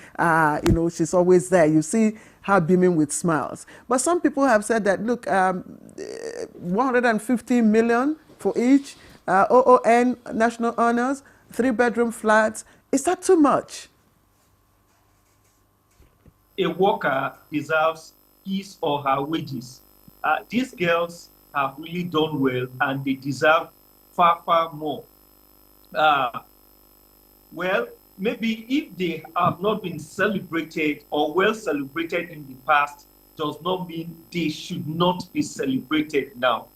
She's always there. You see her beaming with smiles. But some people have said that, look, 150 million for each, OON, national honors, 3-bedroom flats. Is that too much? A worker deserves his or her wages. These girls have really done well, and they deserve far, far more. Well, maybe if they have not been celebrated or well celebrated in the past, does not mean they should not be celebrated now.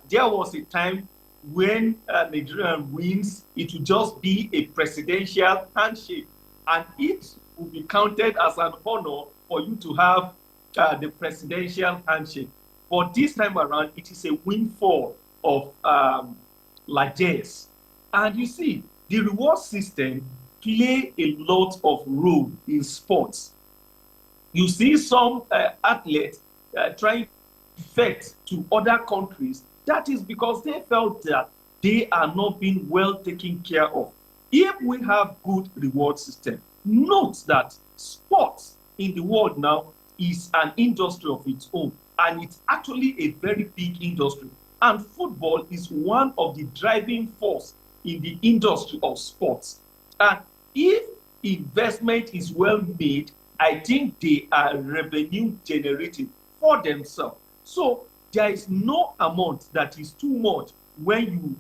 There was a time when Nigeria wins, it would just be a presidential handshake, and it will be counted as an honor for you to have the presidential handshake. But this time around, it is a windfall of largesse. And you see, the reward system play a lot of role in sports. You see some athletes trying to defect to other countries. That is because they felt that they are not being well taken care of. If we have good reward system, note that sports in the world now is an industry of its own, and it's actually a very big industry. And football is one of the driving force in the industry of sports. And if investment is well made, I think they are revenue generating for themselves. So there is no amount that is too much when you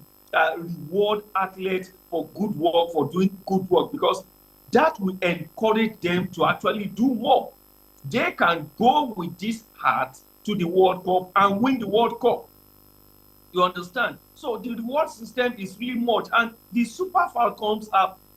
reward athletes for good work, for doing good work, because that will encourage them to actually do more. They can go with this heart to the World Cup and win the World Cup. You understand? So the reward system is really much, and the Super Falcons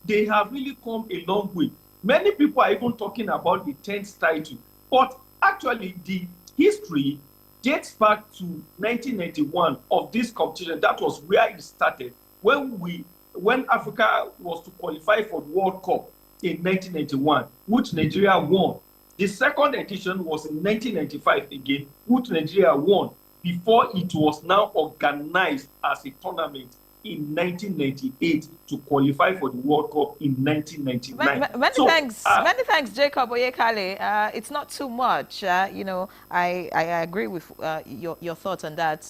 they have really come a long way. Many people are even talking about the 10th title, but actually the history dates back to 1991 of this competition. That was where it started, when Africa was to qualify for the World Cup in 1991, which Nigeria won. The second edition was in 1995 again, which Nigeria won, before it was now organized as a tournament in 1998 to qualify for the World Cup in 1999. Many thanks, Jacob Oyekale. It's not too much. I agree with your thoughts on that.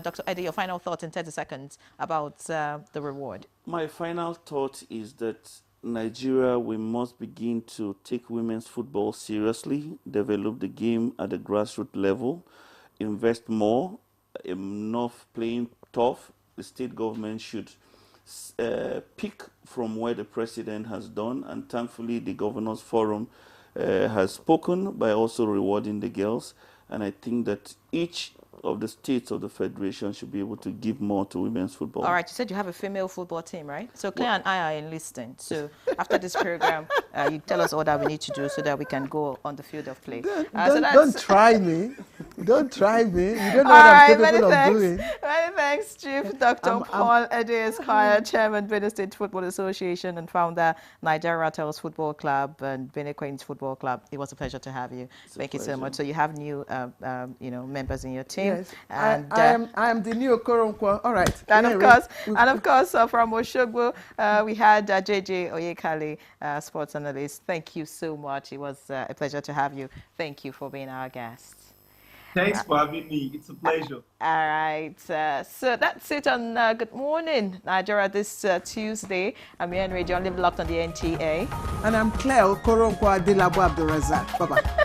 Dr. Eddie, your final thoughts in 30 seconds about the reward. My final thought is that Nigeria, we must begin to take women's football seriously, develop the game at the grassroots level, invest more, enough playing tough. The state government should pick from where the president has done, and thankfully the Governors Forum has spoken by also rewarding the girls, and I think that each of the states of the federation should be able to give more to women's football. All right, you said you have a female football team, right? So Claire and I are enlisting. So after this program, you tell us all that we need to do so that we can go on the field of play. Don't try me. Don't try me. You don't know what I'm capable of doing. Many thanks, Chief Dr. Paul Edes Kaya, Chairman, Benin State Football Association and founder, Nigeria Tels Football Club and Benin Queens Football Club. It was a pleasure to have you. Thank you so much. So you have new, members in your team. Yes, and I am the new Okoronkwo. All right. And of course, from Oshogbo, we had JJ Oyekale, sports analyst. Thank you so much. It was a pleasure to have you. Thank you for being our guest. Thanks for having me. It's a pleasure. All right. So that's it on Good Morning Nigeria this Tuesday. I'm Henry John, live locked on the NTA. And I'm Claire Okoronkwo Adelabu Abdurazak. Bye-bye.